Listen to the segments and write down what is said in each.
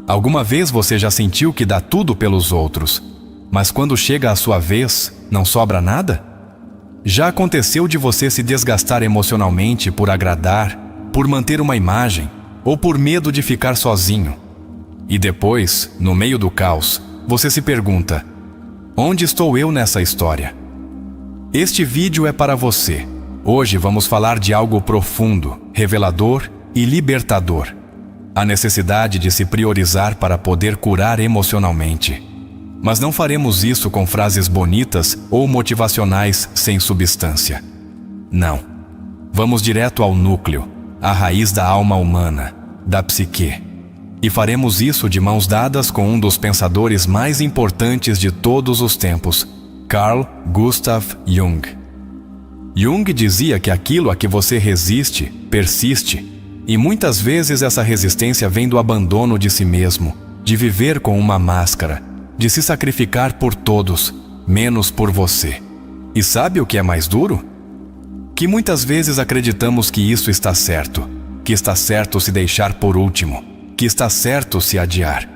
Alguma vez você já sentiu que dá tudo pelos outros, mas quando chega a sua vez, não sobra nada? Já aconteceu de você se desgastar emocionalmente por agradar, por manter uma imagem ou por medo de ficar sozinho? E depois, no meio do caos, você se pergunta: onde estou eu nessa história? Este vídeo é para você. Hoje vamos falar de algo profundo, revelador e libertador. A necessidade de se priorizar para poder curar emocionalmente. Mas não faremos isso com frases bonitas ou motivacionais sem substância. Não. Vamos direto ao núcleo, à raiz da alma humana, da psique. E faremos isso de mãos dadas com um dos pensadores mais importantes de todos os tempos, Carl Gustav Jung. Jung dizia que aquilo a que você resiste, persiste, e muitas vezes essa resistência vem do abandono de si mesmo, de viver com uma máscara, de se sacrificar por todos, menos por você. E sabe o que é mais duro? Que muitas vezes acreditamos que isso está certo, que está certo se deixar por último, que está certo se adiar,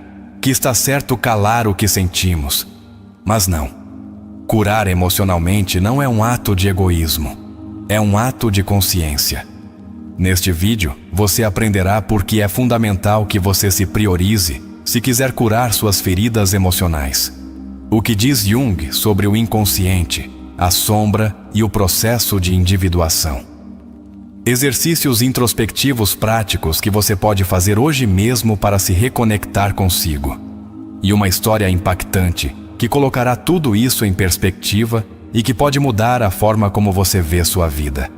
que está certo calar o que sentimos. Mas não. Curar emocionalmente não é um ato de egoísmo, é um ato de consciência. Neste vídeo, você aprenderá por que é fundamental que você se priorize se quiser curar suas feridas emocionais. O que diz Jung sobre o inconsciente, a sombra e o processo de individuação. Exercícios introspectivos práticos que você pode fazer hoje mesmo para se reconectar consigo. E uma história impactante que colocará tudo isso em perspectiva e que pode mudar a forma como você vê sua vida.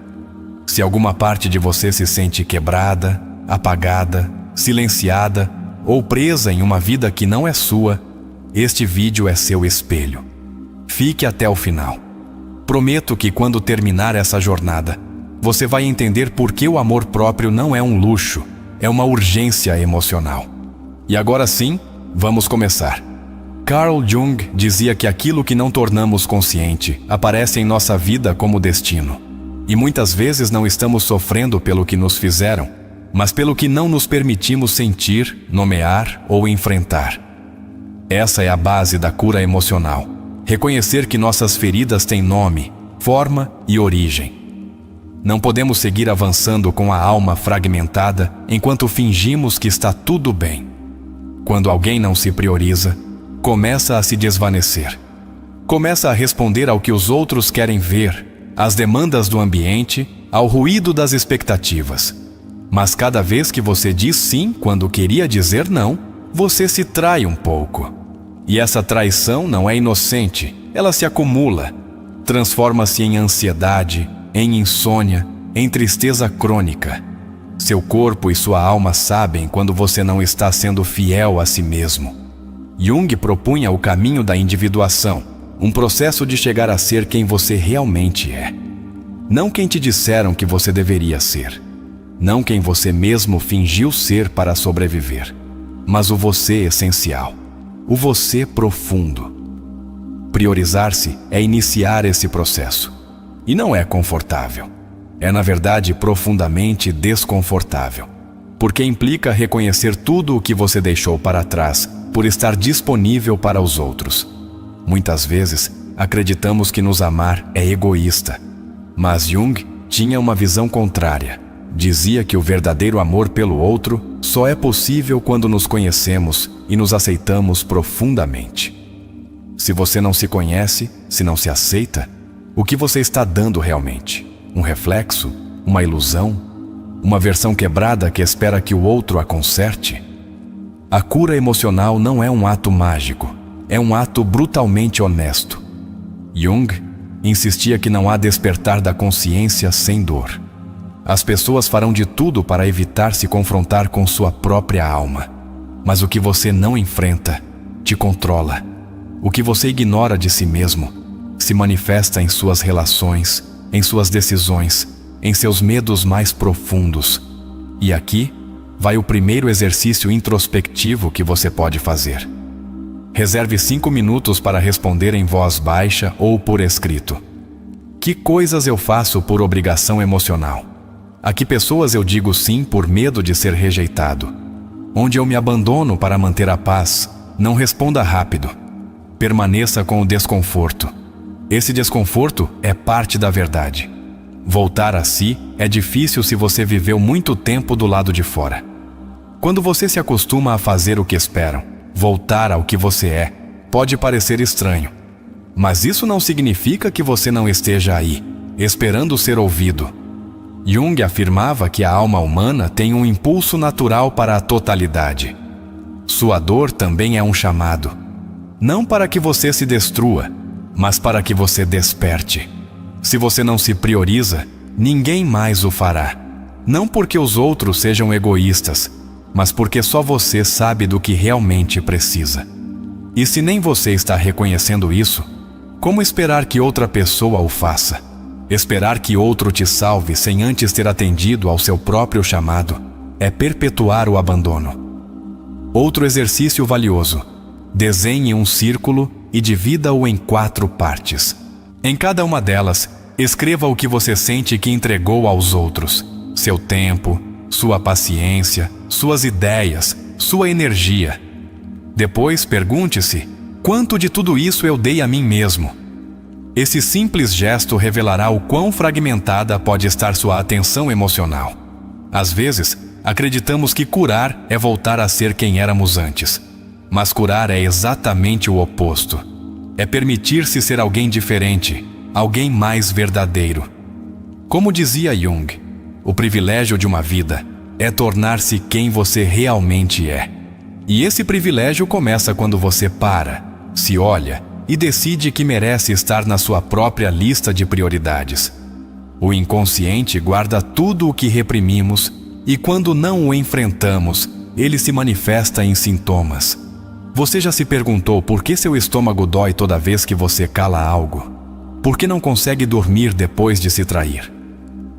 Se alguma parte de você se sente quebrada, apagada, silenciada ou presa em uma vida que não é sua, este vídeo é seu espelho. Fique até o final. Prometo que quando terminar essa jornada, você vai entender por que o amor próprio não é um luxo, é uma urgência emocional. E agora sim, vamos começar. Carl Jung dizia que aquilo que não tornamos consciente aparece em nossa vida como destino. E muitas vezes não estamos sofrendo pelo que nos fizeram, mas pelo que não nos permitimos sentir, nomear ou enfrentar. Essa é a base da cura emocional. Reconhecer que nossas feridas têm nome, forma e origem. Não podemos seguir avançando com a alma fragmentada enquanto fingimos que está tudo bem. Quando alguém não se prioriza, começa a se desvanecer. Começa a responder ao que os outros querem ver, às demandas do ambiente, ao ruído das expectativas. Mas cada vez que você diz sim quando queria dizer não, você se trai um pouco. E essa traição não é inocente, ela se acumula, transforma-se em ansiedade, em insônia, em tristeza crônica. Seu corpo e sua alma sabem quando você não está sendo fiel a si mesmo. Jung propunha o caminho da individuação, um processo de chegar a ser quem você realmente é. Não quem te disseram que você deveria ser. Não quem você mesmo fingiu ser para sobreviver. Mas o você essencial. O você profundo. Priorizar-se é iniciar esse processo. E não é confortável. É, na verdade, profundamente desconfortável. Porque implica reconhecer tudo o que você deixou para trás por estar disponível para os outros. Muitas vezes, acreditamos que nos amar é egoísta. Mas Jung tinha uma visão contrária. Dizia que o verdadeiro amor pelo outro só é possível quando nos conhecemos e nos aceitamos profundamente. Se você não se conhece, se não se aceita, o que você está dando realmente? Um reflexo? Uma ilusão? Uma versão quebrada que espera que o outro a conserte? A cura emocional não é um ato mágico, é um ato brutalmente honesto. Jung insistia que não há despertar da consciência sem dor. As pessoas farão de tudo para evitar se confrontar com sua própria alma. Mas o que você não enfrenta, te controla. O que você ignora de si mesmo, se manifesta em suas relações, em suas decisões, em seus medos mais profundos. E aqui vai o primeiro exercício introspectivo que você pode fazer. Reserve 5 minutos para responder em voz baixa ou por escrito. Que coisas eu faço por obrigação emocional? A que pessoas eu digo sim por medo de ser rejeitado? onde eu me abandono para manter a paz, não responda rápido. Permaneça com o desconforto. Esse desconforto é parte da verdade. Voltar a si é difícil se você viveu muito tempo do lado de fora. Quando você se acostuma a fazer o que esperam, voltar ao que você é, pode parecer estranho. Mas isso não significa que você não esteja aí, esperando ser ouvido. Jung afirmava que a alma humana tem um impulso natural para a totalidade. Sua dor também é um chamado. Não para que você se destrua, mas para que você desperte. Se você não se prioriza, ninguém mais o fará. Não porque os outros sejam egoístas, mas porque só você sabe do que realmente precisa. E se nem você está reconhecendo isso, como esperar que outra pessoa o faça? Esperar que outro te salve sem antes ter atendido ao seu próprio chamado é perpetuar o abandono. Outro exercício valioso: desenhe um círculo e divida-o em 4 partes. Em cada uma delas, escreva o que você sente que entregou aos outros: seu tempo, sua paciência, suas ideias, sua energia. Depois pergunte-se: quanto de tudo isso eu dei a mim mesmo? Esse simples gesto revelará o quão fragmentada pode estar sua atenção emocional. Às vezes, acreditamos que curar é voltar a ser quem éramos antes. Mas curar é exatamente o oposto. É permitir-se ser alguém diferente, alguém mais verdadeiro. Como dizia Jung, o privilégio de uma vida é tornar-se quem você realmente é. E esse privilégio começa quando você para, se olha e decide que merece estar na sua própria lista de prioridades. O inconsciente guarda tudo o que reprimimos e quando não o enfrentamos, ele se manifesta em sintomas. Você já se perguntou por que seu estômago dói toda vez que você cala algo? Por que não consegue dormir depois de se trair?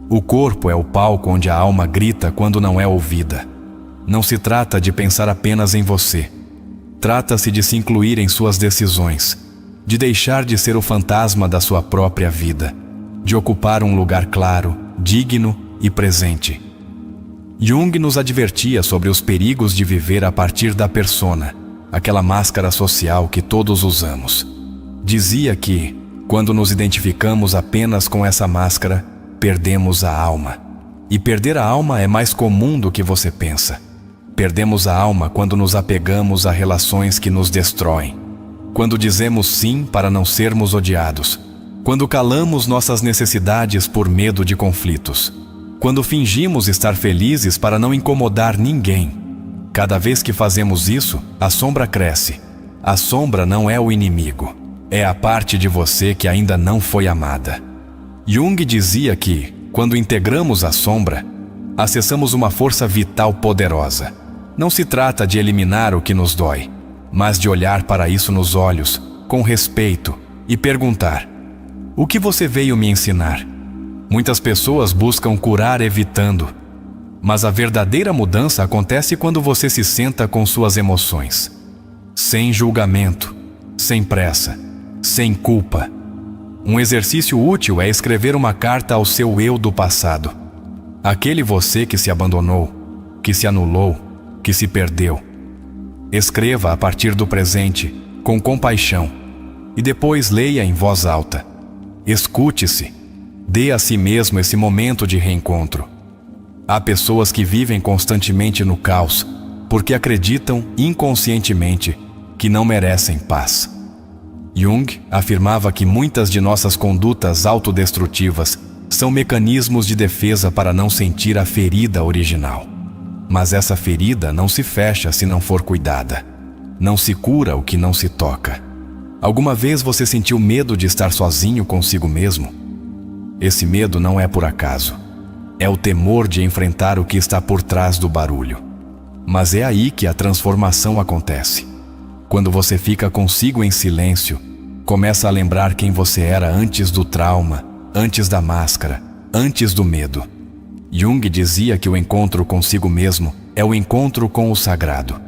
O corpo é o palco onde a alma grita quando não é ouvida. Não se trata de pensar apenas em você. Trata-se de se incluir em suas decisões, de deixar de ser o fantasma da sua própria vida, de ocupar um lugar claro, digno e presente. Jung nos advertia sobre os perigos de viver a partir da persona, aquela máscara social que todos usamos. Dizia que, quando nos identificamos apenas com essa máscara, perdemos a alma. E perder a alma é mais comum do que você pensa. Perdemos a alma quando nos apegamos a relações que nos destroem. Quando dizemos sim para não sermos odiados. Quando calamos nossas necessidades por medo de conflitos. Quando fingimos estar felizes para não incomodar ninguém. Cada vez que fazemos isso, a sombra cresce. A sombra não é o inimigo. É a parte de você que ainda não foi amada. Jung dizia que, quando integramos a sombra, acessamos uma força vital poderosa. Não se trata de eliminar o que nos dói, mas de olhar para isso nos olhos, com respeito, e perguntar: o que você veio me ensinar? Muitas pessoas buscam curar evitando, mas a verdadeira mudança acontece quando você se senta com suas emoções, sem julgamento, sem pressa, sem culpa. Um exercício útil é escrever uma carta ao seu eu do passado. Aquele você que se abandonou, que se anulou, que se perdeu. Escreva a partir do presente, com compaixão, e depois leia em voz alta. Escute-se. Dê a si mesmo esse momento de reencontro. Há pessoas que vivem constantemente no caos, porque acreditam inconscientemente que não merecem paz. Jung afirmava que muitas de nossas condutas autodestrutivas são mecanismos de defesa para não sentir a ferida original. Mas essa ferida não se fecha se não for cuidada. Não se cura o que não se toca. Alguma vez você sentiu medo de estar sozinho consigo mesmo? Esse medo não é por acaso. É o temor de enfrentar o que está por trás do barulho. Mas é aí que a transformação acontece. Quando você fica consigo em silêncio, começa a lembrar quem você era antes do trauma, antes da máscara, antes do medo. Jung dizia que o encontro consigo mesmo é o encontro com o sagrado.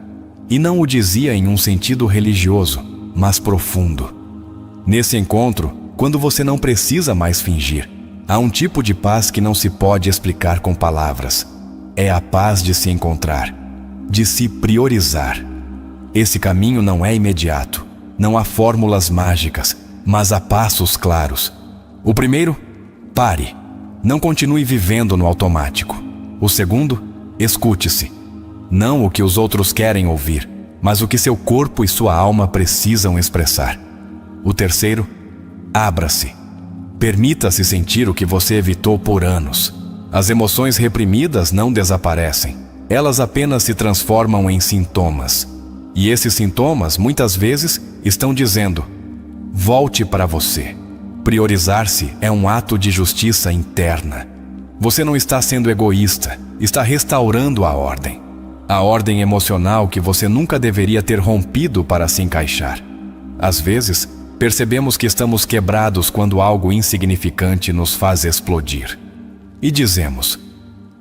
E não o dizia em um sentido religioso, mas profundo. Nesse encontro, quando você não precisa mais fingir, há um tipo de paz que não se pode explicar com palavras. É a paz de se encontrar. de se priorizar. Esse caminho não é imediato, não há fórmulas mágicas, mas há passos claros. O primeiro, pare. Não continue vivendo no automático. O segundo, escute-se. Não o que os outros querem ouvir, mas o que seu corpo e sua alma precisam expressar. O terceiro, abra-se. Permita-se sentir o que você evitou por anos. As emoções reprimidas não desaparecem. Elas apenas se transformam em sintomas. E esses sintomas, muitas vezes, estão dizendo: volte para você. Priorizar-se é um ato de justiça interna. Você não está sendo egoísta, está restaurando a ordem emocional que você nunca deveria ter rompido para se encaixar. Às vezes, percebemos que estamos quebrados quando algo insignificante nos faz explodir. E dizemos: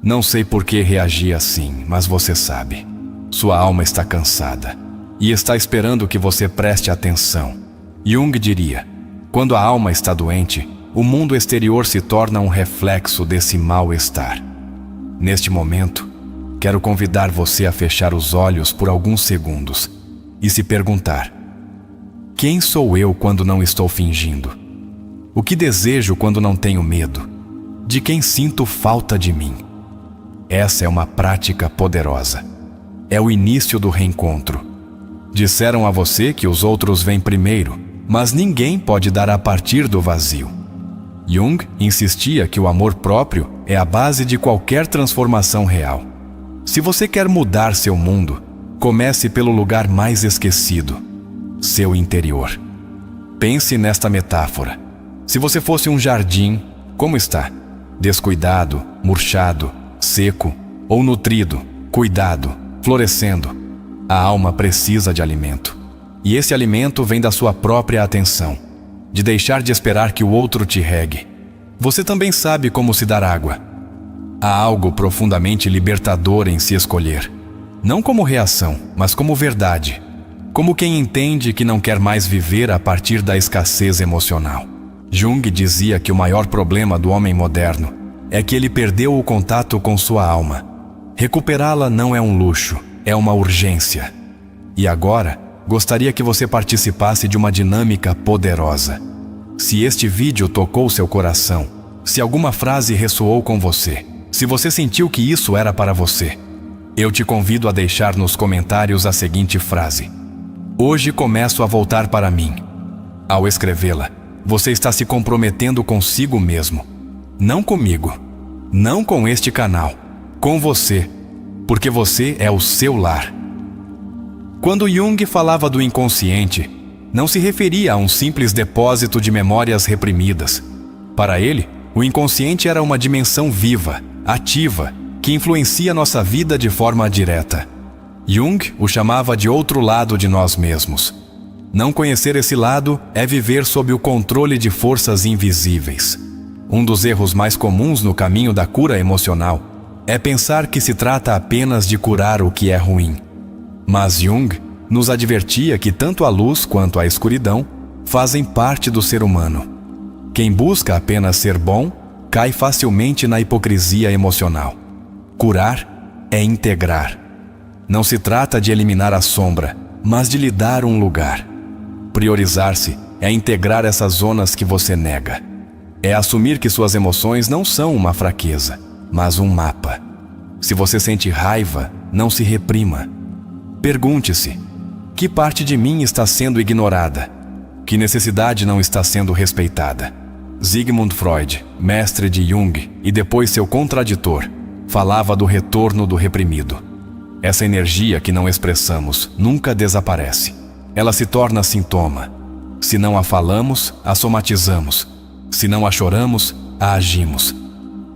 não sei por que reagi assim, mas você sabe. Sua alma está cansada e está esperando que você preste atenção. Jung diria: quando a alma está doente, o mundo exterior se torna um reflexo desse mal-estar. Neste momento, quero convidar você a fechar os olhos por alguns segundos e se perguntar: quem sou eu quando não estou fingindo? O que desejo quando não tenho medo? De quem sinto falta de mim? Essa é uma prática poderosa. É o início do reencontro. Disseram a você que os outros vêm primeiro, mas ninguém pode dar a partir do vazio. Jung insistia que o amor próprio é a base de qualquer transformação real. Se você quer mudar seu mundo, comece pelo lugar mais esquecido, seu interior. Pense nesta metáfora. Se você fosse um jardim, como está? Descuidado, murchado, seco ou nutrido, cuidado, florescendo? A alma precisa de alimento. E esse alimento vem da sua própria atenção, de deixar de esperar que o outro te regue. Você também sabe como se dar água. Há algo profundamente libertador em se escolher. Não como reação, mas como verdade. Como quem entende que não quer mais viver a partir da escassez emocional. Jung dizia que o maior problema do homem moderno é que ele perdeu o contato com sua alma. Recuperá-la não é um luxo, é uma urgência. E agora, gostaria que você participasse de uma dinâmica poderosa. Se este vídeo tocou seu coração, se alguma frase ressoou com você, se você sentiu que isso era para você, eu te convido a deixar nos comentários a seguinte frase: hoje começo a voltar para mim. Ao escrevê-la, você está se comprometendo consigo mesmo. Não comigo, não com este canal, com você, porque você é o seu lar. Quando Jung falava do inconsciente, não se referia a um simples depósito de memórias reprimidas. Para ele, o inconsciente era uma dimensão viva, ativa, que influencia nossa vida de forma direta. Jung o chamava de outro lado de nós mesmos. Não conhecer esse lado é viver sob o controle de forças invisíveis. Um dos erros mais comuns no caminho da cura emocional é pensar que se trata apenas de curar o que é ruim. Mas Jung nos advertia que tanto a luz quanto a escuridão fazem parte do ser humano. Quem busca apenas ser bom cai facilmente na hipocrisia emocional. Curar é integrar. Não se trata de eliminar a sombra, mas de lhe dar um lugar. Priorizar-se é integrar essas zonas que você nega. É assumir que suas emoções não são uma fraqueza, mas um mapa. Se você sente raiva, não se reprima. Pergunte-se: que parte de mim está sendo ignorada? Que necessidade não está sendo respeitada? Sigmund Freud, mestre de Jung e depois seu contraditor, falava do retorno do reprimido. Essa energia que não expressamos nunca desaparece. Ela se torna sintoma. Se não a falamos, a somatizamos. Se não a choramos, a agimos.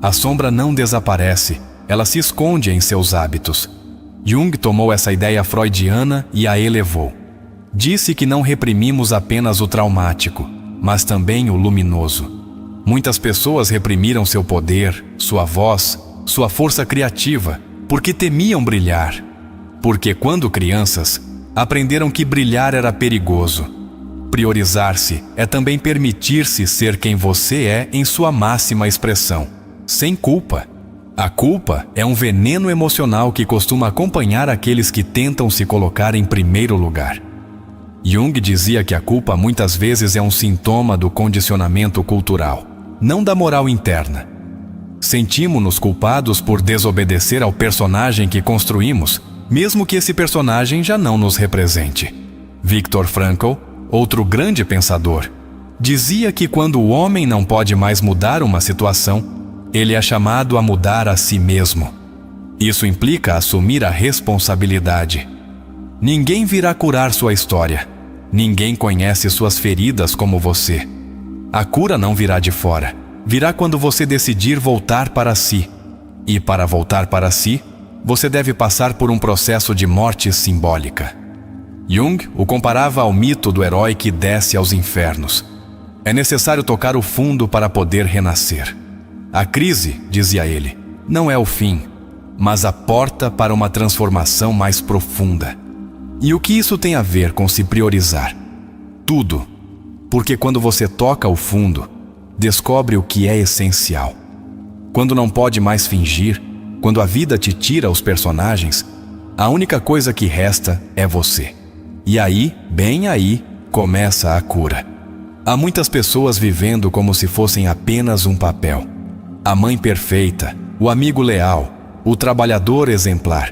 A sombra não desaparece, ela se esconde em seus hábitos. Jung tomou essa ideia freudiana e a elevou. Disse que não reprimimos apenas o traumático, mas também o luminoso. Muitas pessoas reprimiram seu poder, sua voz, sua força criativa, porque temiam brilhar. Porque quando crianças, aprenderam que brilhar era perigoso. Priorizar-se é também permitir-se ser quem você é em sua máxima expressão, sem culpa. A culpa é um veneno emocional que costuma acompanhar aqueles que tentam se colocar em primeiro lugar. Jung dizia que a culpa muitas vezes é um sintoma do condicionamento cultural, não da moral interna. Sentimos-nos culpados por desobedecer ao personagem que construímos, mesmo que esse personagem já não nos represente. Viktor Frankl, outro grande pensador, dizia que quando o homem não pode mais mudar uma situação, ele é chamado a mudar a si mesmo. Isso implica assumir a responsabilidade. Ninguém virá curar sua história. Ninguém conhece suas feridas como você. A cura não virá de fora. Virá quando você decidir voltar para si. E para voltar para si, você deve passar por um processo de morte simbólica. Jung o comparava ao mito do herói que desce aos infernos. É necessário tocar o fundo para poder renascer. A crise, dizia ele, não é o fim, mas a porta para uma transformação mais profunda. E o que isso tem a ver com se priorizar? Tudo. Porque quando você toca o fundo, descobre o que é essencial. Quando não pode mais fingir, quando a vida te tira os personagens, a única coisa que resta é você. E aí, bem aí, começa a cura. Há muitas pessoas vivendo como se fossem apenas um papel. A mãe perfeita, o amigo leal, o trabalhador exemplar.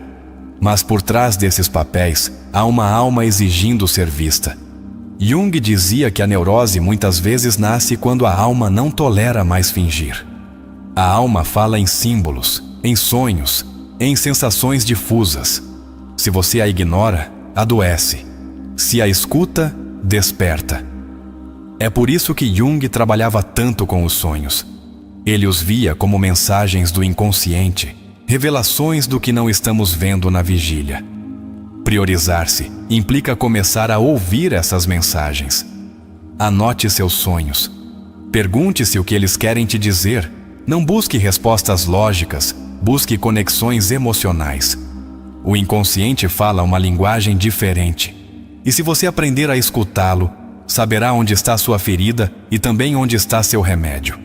Mas por trás desses papéis, há uma alma exigindo ser vista. Jung dizia que a neurose muitas vezes nasce quando a alma não tolera mais fingir. A alma fala em símbolos, em sonhos, em sensações difusas. Se você a ignora, adoece. Se a escuta, desperta. É por isso que Jung trabalhava tanto com os sonhos. Ele os via como mensagens do inconsciente, revelações do que não estamos vendo na vigília. Priorizar-se implica começar a ouvir essas mensagens. Anote seus sonhos. Pergunte-se o que eles querem te dizer. Não busque respostas lógicas, busque conexões emocionais. O inconsciente fala uma linguagem diferente. E se você aprender a escutá-lo, saberá onde está sua ferida e também onde está seu remédio.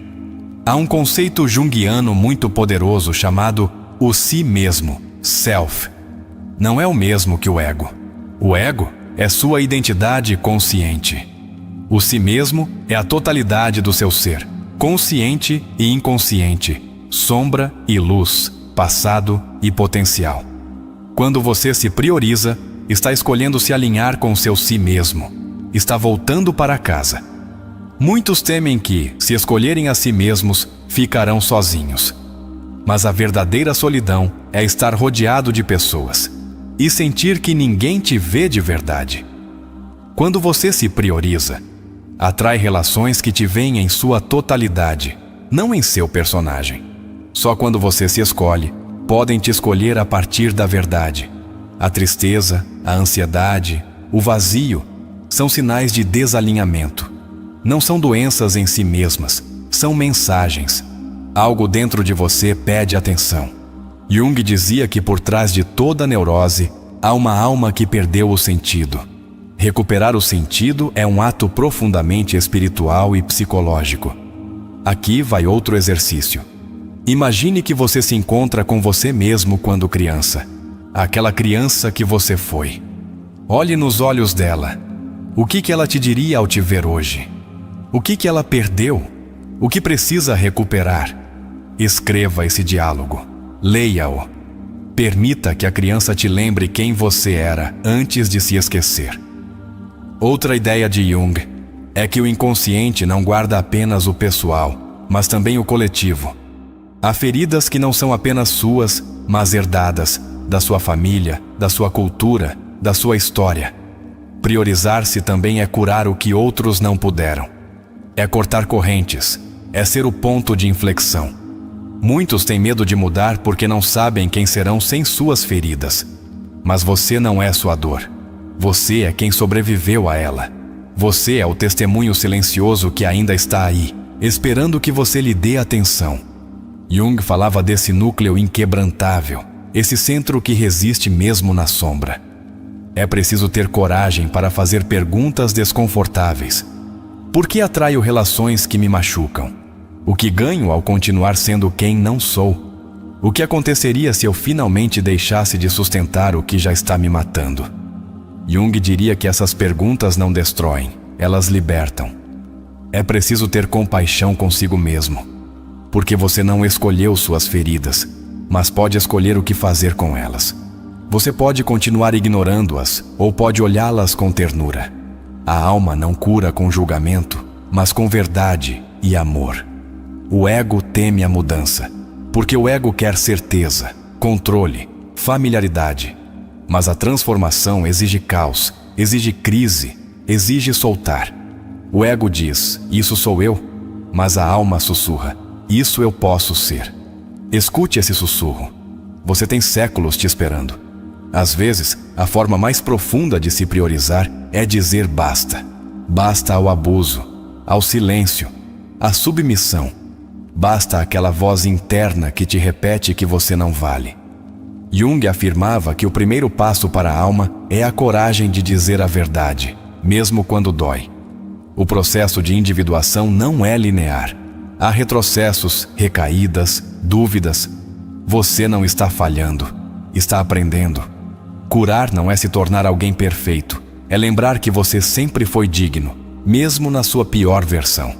Há um conceito junguiano muito poderoso chamado o si mesmo, self. Não é o mesmo que o ego. O ego é sua identidade consciente. O si mesmo é a totalidade do seu ser, consciente e inconsciente, sombra e luz, passado e potencial. Quando você se prioriza, está escolhendo se alinhar com o seu si mesmo. Está voltando para casa. Muitos temem que, se escolherem a si mesmos, ficarão sozinhos. Mas a verdadeira solidão é estar rodeado de pessoas e sentir que ninguém te vê de verdade. Quando você se prioriza, atrai relações que te veem em sua totalidade, não em seu personagem. Só quando você se escolhe, podem te escolher a partir da verdade. A tristeza, a ansiedade, o vazio são sinais de desalinhamento. Não são doenças em si mesmas, são mensagens. Algo dentro de você pede atenção. Jung dizia que por trás de toda neurose há uma alma que perdeu o sentido. Recuperar o sentido é um ato profundamente espiritual e psicológico. Aqui vai outro exercício. Imagine que você se encontra com você mesmo quando criança. Aquela criança que você foi. Olhe nos olhos dela. O que ela te diria ao te ver hoje? O que ela perdeu? O que precisa recuperar? Escreva esse diálogo. Leia-o. Permita que a criança te lembre quem você era antes de se esquecer. Outra ideia de Jung é que o inconsciente não guarda apenas o pessoal, mas também o coletivo. Há feridas que não são apenas suas, mas herdadas da sua família, da sua cultura, da sua história. Priorizar-se também é curar o que outros não puderam. É cortar correntes, é ser o ponto de inflexão. Muitos têm medo de mudar porque não sabem quem serão sem suas feridas. Mas você não é sua dor. Você é quem sobreviveu a ela. Você é o testemunho silencioso que ainda está aí, esperando que você lhe dê atenção. Jung falava desse núcleo inquebrantável, esse centro que resiste mesmo na sombra. É preciso ter coragem para fazer perguntas desconfortáveis. Por que atraio relações que me machucam? O que ganho ao continuar sendo quem não sou? O que aconteceria se eu finalmente deixasse de sustentar o que já está me matando? Jung diria que essas perguntas não destroem, elas libertam. É preciso ter compaixão consigo mesmo, porque você não escolheu suas feridas, mas pode escolher o que fazer com elas. Você pode continuar ignorando-as ou pode olhá-las com ternura. A alma não cura com julgamento, mas com verdade e amor. O ego teme a mudança, porque o ego quer certeza, controle, familiaridade. Mas a transformação exige caos, exige crise, exige soltar. O ego diz, isso sou eu, mas a alma sussurra, isso eu posso ser. Escute esse sussurro. Você tem séculos te esperando. Às vezes, a forma mais profunda de se priorizar é dizer basta. Basta ao abuso, ao silêncio, à submissão. Basta aquela voz interna que te repete que você não vale. Jung afirmava que o primeiro passo para a alma é a coragem de dizer a verdade, mesmo quando dói. O processo de individuação não é linear. Há retrocessos, recaídas, dúvidas. Você não está falhando, está aprendendo. Curar não é se tornar alguém perfeito, é lembrar que você sempre foi digno, mesmo na sua pior versão.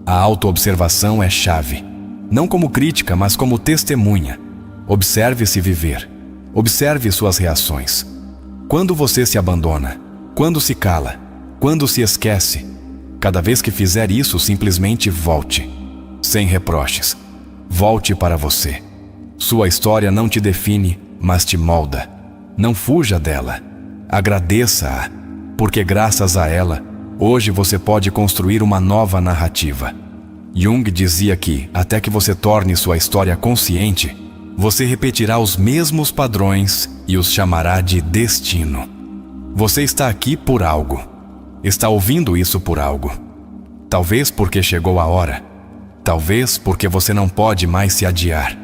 A autoobservação é chave, não como crítica, mas como testemunha. Observe-se viver, observe suas reações. Quando você se abandona, quando se cala, quando se esquece, cada vez que fizer isso, simplesmente volte, sem reproches. Volte para você. Sua história não te define, mas te molda. Não fuja dela. Agradeça-a, porque graças a ela, hoje você pode construir uma nova narrativa. Jung dizia que, até que você torne sua história consciente, você repetirá os mesmos padrões e os chamará de destino. Você está aqui por algo. Está ouvindo isso por algo. Talvez porque chegou a hora. Talvez porque você não pode mais se adiar.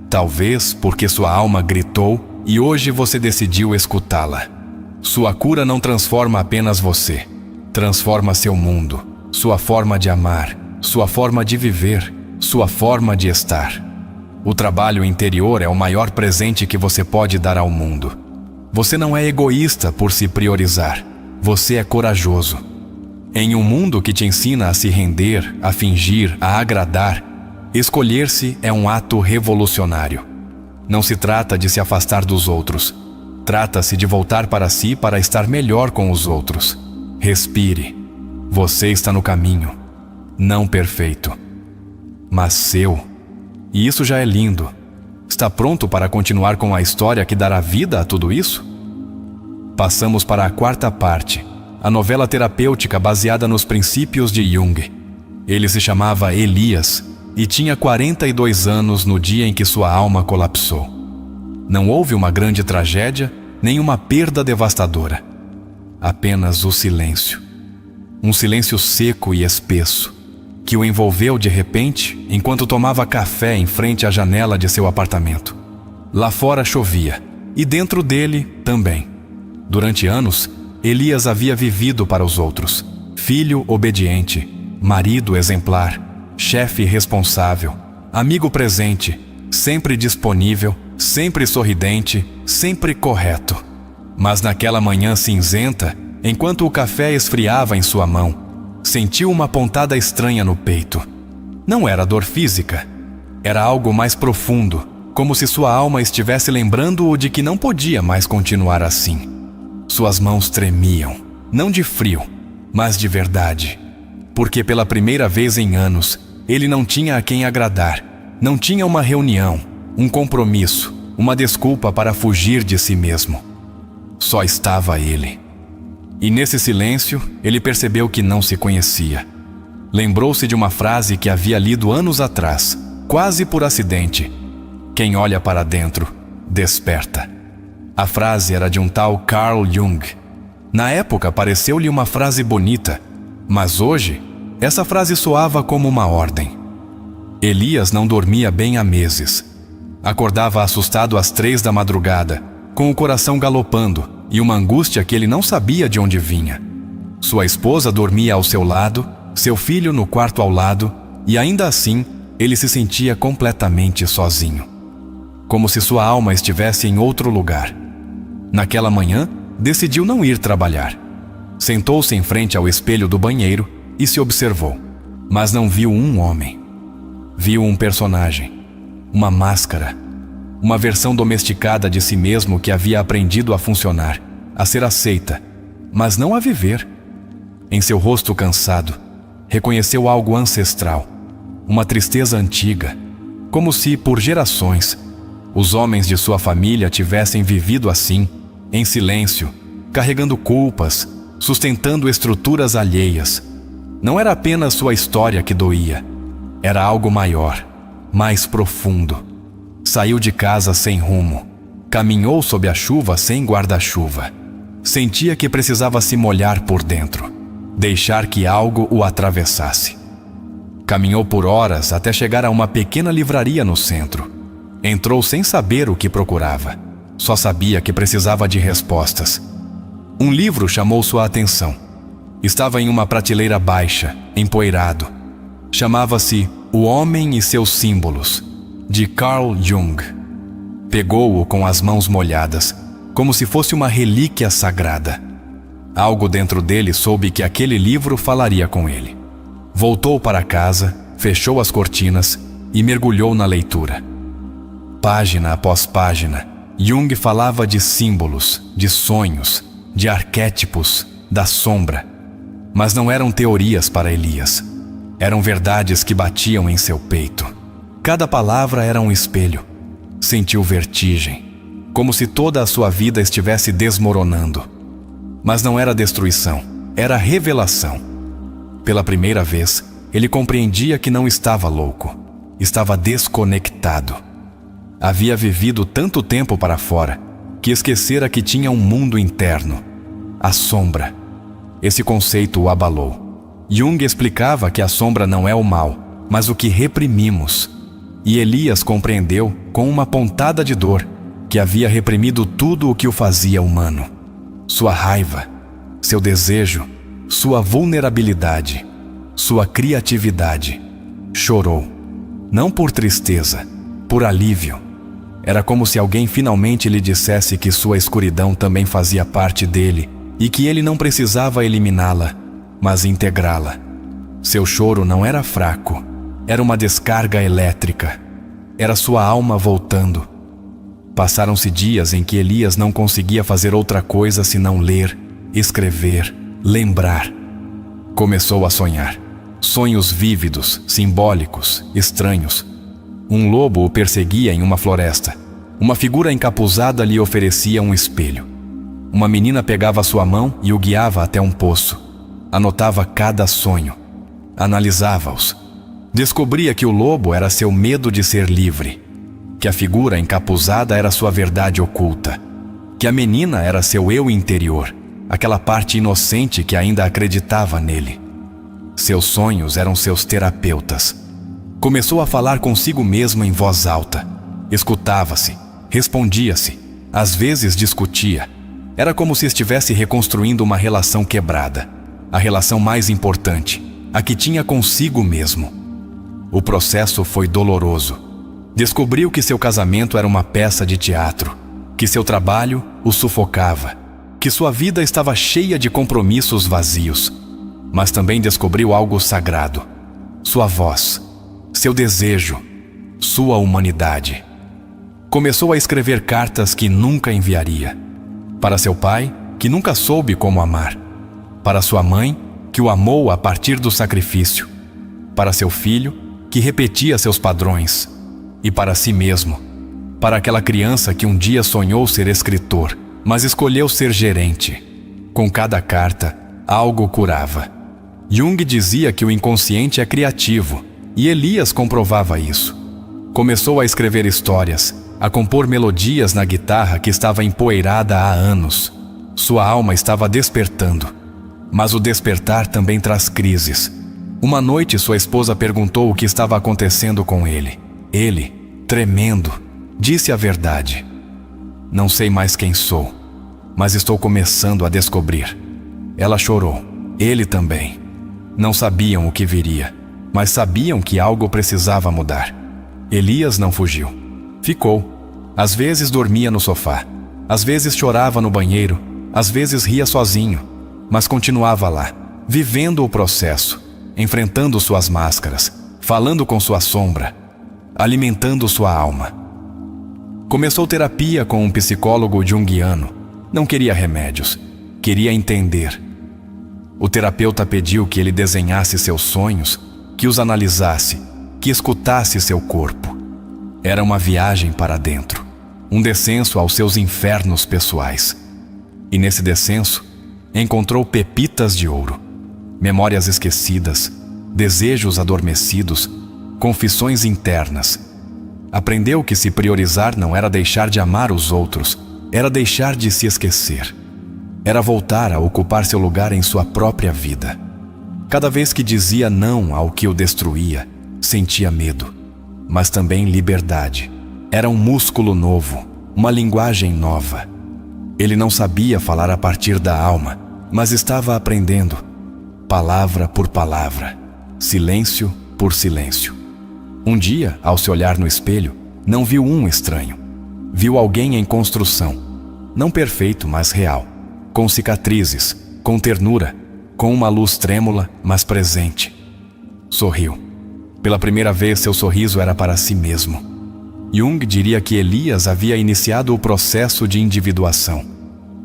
Talvez porque sua alma gritou e hoje você decidiu escutá-la. Sua cura não transforma apenas você. Transforma seu mundo, sua forma de amar, sua forma de viver, sua forma de estar. O trabalho interior é o maior presente que você pode dar ao mundo. Você não é egoísta por se priorizar. Você é corajoso. Em um mundo que te ensina a se render, a fingir, a agradar, escolher-se é um ato revolucionário. Não se trata de se afastar dos outros. Trata-se de voltar para si para estar melhor com os outros. Respire. Você está no caminho. Não perfeito, mas seu. E isso já é lindo. Está pronto para continuar com a história que dará vida a tudo isso? Passamos para a quarta parte, a novela terapêutica baseada nos princípios de Jung. Ele se chamava Elias e tinha 42 anos no dia em que sua alma colapsou. Não houve uma grande tragédia, nem uma perda devastadora. Apenas o silêncio. Um silêncio seco e espesso, que o envolveu de repente enquanto tomava café em frente à janela de seu apartamento. Lá fora chovia, e dentro dele também. Durante anos, Elias havia vivido para os outros. Filho obediente, marido exemplar, chefe responsável, amigo presente, sempre disponível, sempre sorridente, sempre correto. Mas naquela manhã cinzenta, enquanto o café esfriava em sua mão, sentiu uma pontada estranha no peito. Não era dor física. Era algo mais profundo, como se sua alma estivesse lembrando-o de que não podia mais continuar assim. Suas mãos tremiam, não de frio, mas de verdade. Porque pela primeira vez em anos, ele não tinha a quem agradar. Não tinha uma reunião, um compromisso, uma desculpa para fugir de si mesmo. Só estava ele. E nesse silêncio, ele percebeu que não se conhecia. Lembrou-se de uma frase que havia lido anos atrás, quase por acidente. Quem olha para dentro, desperta. A frase era de um tal Carl Jung. Na época pareceu-lhe uma frase bonita, mas hoje, essa frase soava como uma ordem. Elias não dormia bem há meses. Acordava assustado às 3 da madrugada, com o coração galopando e uma angústia que ele não sabia de onde vinha. Sua esposa dormia ao seu lado, seu filho no quarto ao lado, e ainda assim, ele se sentia completamente sozinho. como se sua alma estivesse em outro lugar. Naquela manhã, decidiu não ir trabalhar. Sentou-se em frente ao espelho do banheiro e se observou, mas não viu um homem. Viu um personagem, uma máscara, uma versão domesticada de si mesmo que havia aprendido a funcionar, a ser aceita, mas não a viver. Em seu rosto cansado, reconheceu algo ancestral, uma tristeza antiga, como se, por gerações, os homens de sua família tivessem vivido assim, em silêncio, carregando culpas, sustentando estruturas alheias. Não era apenas sua história que doía, era algo maior, mais profundo. Saiu de casa sem rumo, caminhou sob a chuva sem guarda-chuva. Sentia que precisava se molhar por dentro, deixar que algo o atravessasse. Caminhou por horas até chegar a uma pequena livraria no centro. Entrou sem saber o que procurava. Só sabia que precisava de respostas. Um livro chamou sua atenção. Estava em uma prateleira baixa, empoeirado. Chamava-se O Homem e Seus Símbolos, de Carl Jung. Pegou-o com as mãos molhadas, como se fosse uma relíquia sagrada. Algo dentro dele soube que aquele livro falaria com ele. Voltou para casa, fechou as cortinas e mergulhou na leitura. Página após página, Jung falava de símbolos, de sonhos, de arquétipos, da sombra. Mas não eram teorias para Elias. Eram verdades que batiam em seu peito. Cada palavra era um espelho. Sentiu vertigem, como se toda a sua vida estivesse desmoronando. Mas não era destruição, era revelação. Pela primeira vez, ele compreendia que não estava louco. Estava desconectado. Havia vivido tanto tempo para fora, que esquecera que tinha um mundo interno. A sombra. Esse conceito o abalou. Jung explicava que a sombra não é o mal, mas o que reprimimos. E Elias compreendeu, com uma pontada de dor, que havia reprimido tudo o que o fazia humano. Sua raiva, seu desejo, sua vulnerabilidade, sua criatividade. Chorou. Não por tristeza, por alívio. Era como se alguém finalmente lhe dissesse que sua escuridão também fazia parte dele e que ele não precisava eliminá-la, mas integrá-la. Seu choro não era fraco, era uma descarga elétrica. Era sua alma voltando. Passaram-se dias em que Elias não conseguia fazer outra coisa senão ler, escrever, lembrar. Começou a sonhar. Sonhos vívidos, simbólicos, estranhos. Um lobo o perseguia em uma floresta. Uma figura encapuzada lhe oferecia um espelho. Uma menina pegava sua mão e o guiava até um poço. Anotava cada sonho. Analisava-os. Descobria que o lobo era seu medo de ser livre. Que a figura encapuzada era sua verdade oculta. Que a menina era seu eu interior, aquela parte inocente que ainda acreditava nele. Seus sonhos eram seus terapeutas. Começou a falar consigo mesmo em voz alta. Escutava-se, respondia-se, às vezes discutia. Era como se estivesse reconstruindo uma relação quebrada. A relação mais importante, a que tinha consigo mesmo. O processo foi doloroso. Descobriu que seu casamento era uma peça de teatro, que seu trabalho o sufocava, que sua vida estava cheia de compromissos vazios. Mas também descobriu algo sagrado: sua voz, seu desejo, sua humanidade. Começou a escrever cartas que nunca enviaria. Para seu pai, que nunca soube como amar. Para sua mãe, que o amou a partir do sacrifício. Para seu filho, que repetia seus padrões. E para si mesmo, para aquela criança que um dia sonhou ser escritor, mas escolheu ser gerente. Com cada carta, algo curava. Jung dizia que o inconsciente é criativo, e Elias comprovava isso. Começou a escrever histórias, a compor melodias na guitarra que estava empoeirada há anos. Sua alma estava despertando. Mas o despertar também traz crises. Uma noite sua esposa perguntou o que estava acontecendo com ele. Ele, tremendo, disse a verdade. Não sei mais quem sou, mas estou começando a descobrir. Ela chorou, ele também. Não sabiam o que viria, mas sabiam que algo precisava mudar. Elias não fugiu. Ficou, Às vezes dormia no sofá, às vezes chorava no banheiro, às vezes ria sozinho, mas continuava lá, vivendo o processo, enfrentando suas máscaras, falando com sua sombra, alimentando sua alma. Começou terapia com um psicólogo junguiano. Não queria remédios, queria entender. O terapeuta pediu que ele desenhasse seus sonhos, que os analisasse, que escutasse seu corpo. Era uma viagem para dentro, um descenso aos seus infernos pessoais. E nesse descenso, encontrou pepitas de ouro, memórias esquecidas, desejos adormecidos, confissões internas. Aprendeu que se priorizar não era deixar de amar os outros, era deixar de se esquecer. Era voltar a ocupar seu lugar em sua própria vida. Cada vez que dizia não ao que o destruía, sentia medo, mas também liberdade. Era um músculo novo, uma linguagem nova. Ele não sabia falar a partir da alma, mas estava aprendendo, palavra por palavra, silêncio por silêncio. Um dia, ao se olhar no espelho, não viu um estranho. Viu alguém em construção, não perfeito, mas real, com cicatrizes, com ternura, com uma luz trêmula, mas presente. Sorriu. Pela primeira vez, seu sorriso era para si mesmo. Jung diria que Elias havia iniciado o processo de individuação.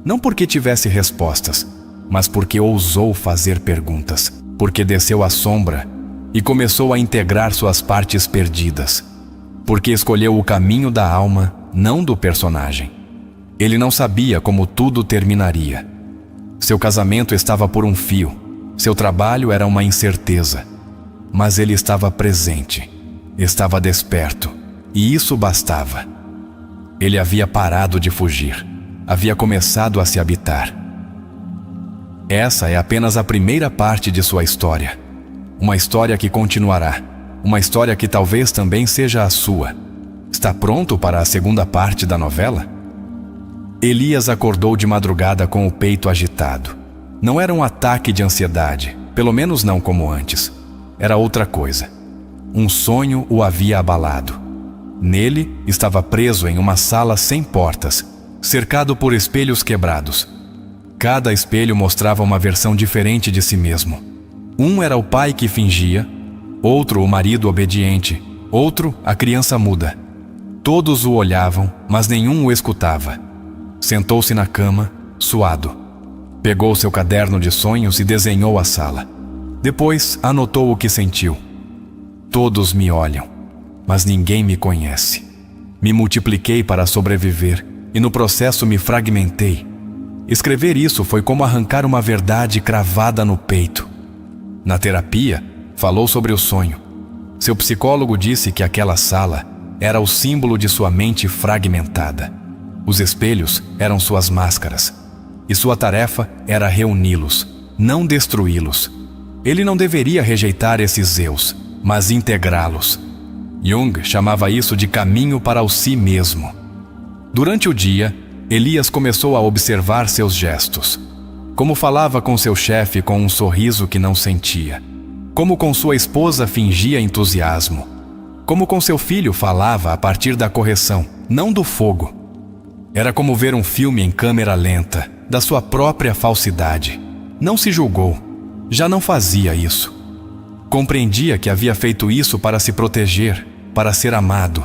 Não porque tivesse respostas, mas porque ousou fazer perguntas, porque desceu à sombra e começou a integrar suas partes perdidas, porque escolheu o caminho da alma, não do personagem. Ele não sabia como tudo terminaria. Seu casamento estava por um fio, seu trabalho era uma incerteza, mas ele estava presente, estava desperto, e isso bastava. Ele havia parado de fugir, havia começado a se habitar. Essa é apenas a primeira parte de sua história. Uma história que continuará, uma história que talvez também seja a sua. Está pronto para a segunda parte da novela? Elias acordou de madrugada com o peito agitado. Não era um ataque de ansiedade, pelo menos não como antes. Era outra coisa. Um sonho o havia abalado. Nele, estava preso em uma sala sem portas, cercado por espelhos quebrados. Cada espelho mostrava uma versão diferente de si mesmo. Um era o pai que fingia, outro o marido obediente, outro a criança muda. Todos o olhavam, mas nenhum o escutava. Sentou-se na cama, suado. Pegou seu caderno de sonhos e desenhou a sala. Depois anotou o que sentiu. Todos me olham, mas ninguém me conhece. Me multipliquei para sobreviver e no processo me fragmentei. Escrever isso foi como arrancar uma verdade cravada no peito. Na terapia, falou sobre o sonho. Seu psicólogo disse que aquela sala era o símbolo de sua mente fragmentada. Os espelhos eram suas máscaras. E sua tarefa era reuni-los, não destruí-los. Ele não deveria rejeitar esses eus, mas integrá-los. Jung chamava isso de caminho para o si mesmo. Durante o dia, Elias começou a observar seus gestos. Como falava com seu chefe com um sorriso que não sentia. Como com sua esposa fingia entusiasmo. Como com seu filho falava a partir da correção, não do fogo. Era como ver um filme em câmera lenta, da sua própria falsidade. Não se julgou. Já não fazia isso. Compreendia que havia feito isso para se proteger, para ser amado,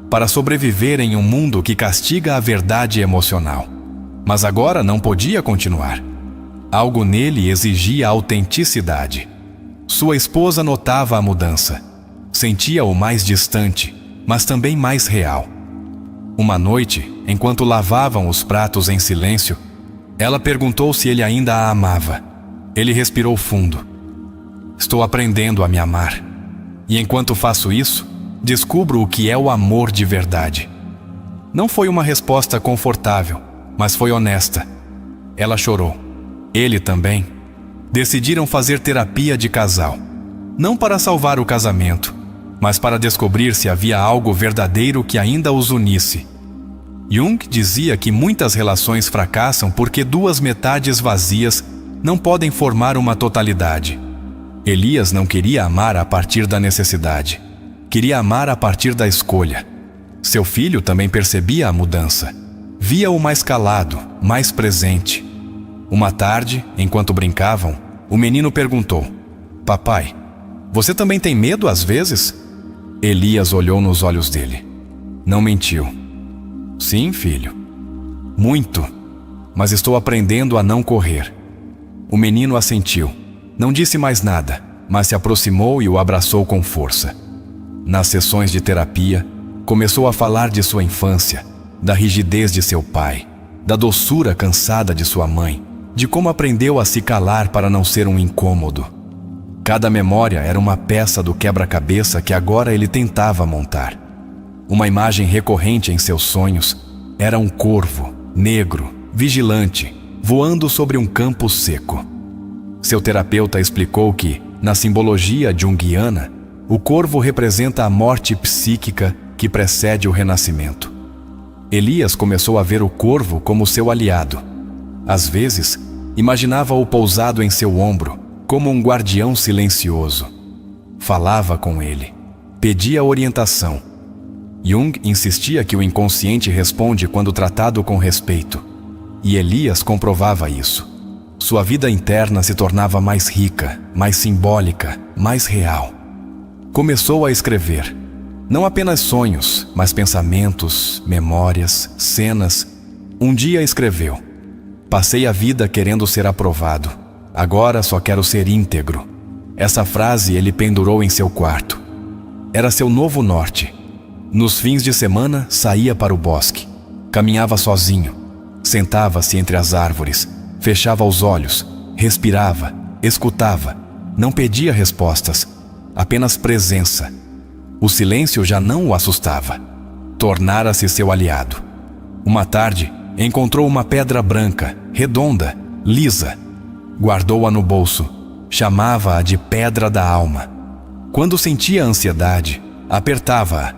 para sobreviver em um mundo que castiga a verdade emocional. Mas agora não podia continuar. Algo nele exigia autenticidade. Sua esposa notava a mudança. Sentia-o mais distante, mas também mais real. Uma noite, enquanto lavavam os pratos em silêncio, ela perguntou se ele ainda a amava. Ele respirou fundo. Estou aprendendo a me amar. E enquanto faço isso, descubro o que é o amor de verdade. Não foi uma resposta confortável, mas foi honesta. Ela chorou. Ele também. Decidiram fazer terapia de casal. Não para salvar o casamento, mas para descobrir se havia algo verdadeiro que ainda os unisse. Jung dizia que muitas relações fracassam porque duas metades vazias não podem formar uma totalidade. Elias não queria amar a partir da necessidade. Queria amar a partir da escolha. Seu filho também percebia a mudança. Via-o mais calado, mais presente. Uma tarde, enquanto brincavam, o menino perguntou: "Papai, você também tem medo às vezes?" Elias olhou nos olhos dele. Não mentiu. "Sim, filho. Muito. Mas estou aprendendo a não correr." O menino assentiu. Não disse mais nada, mas se aproximou e o abraçou com força. Nas sessões de terapia, começou a falar de sua infância, da rigidez de seu pai, da doçura cansada de sua mãe, de como aprendeu a se calar para não ser um incômodo. Cada memória era uma peça do quebra-cabeça que agora ele tentava montar. Uma imagem recorrente em seus sonhos era um corvo, negro, vigilante, voando sobre um campo seco. Seu terapeuta explicou que, na simbologia junguiana, o corvo representa a morte psíquica que precede o renascimento. Elias começou a ver o corvo como seu aliado. Às vezes, imaginava-o pousado em seu ombro, como um guardião silencioso. Falava com ele, pedia orientação. Jung insistia que o inconsciente responde quando tratado com respeito. E Elias comprovava isso. Sua vida interna se tornava mais rica, mais simbólica, mais real. Começou a escrever. Não apenas sonhos, mas pensamentos, memórias, cenas. Um dia escreveu: "Passei a vida querendo ser aprovado. Agora só quero ser íntegro." Essa frase ele pendurou em seu quarto. Era seu novo norte. Nos fins de semana, saía para o bosque. Caminhava sozinho. Sentava-se entre as árvores. Fechava os olhos. Respirava. Escutava. Não pedia respostas. Apenas presença. O silêncio já não o assustava. Tornara-se seu aliado. Uma tarde, encontrou uma pedra branca, redonda, lisa. Guardou-a no bolso. Chamava-a de pedra da alma. Quando sentia ansiedade, apertava-a.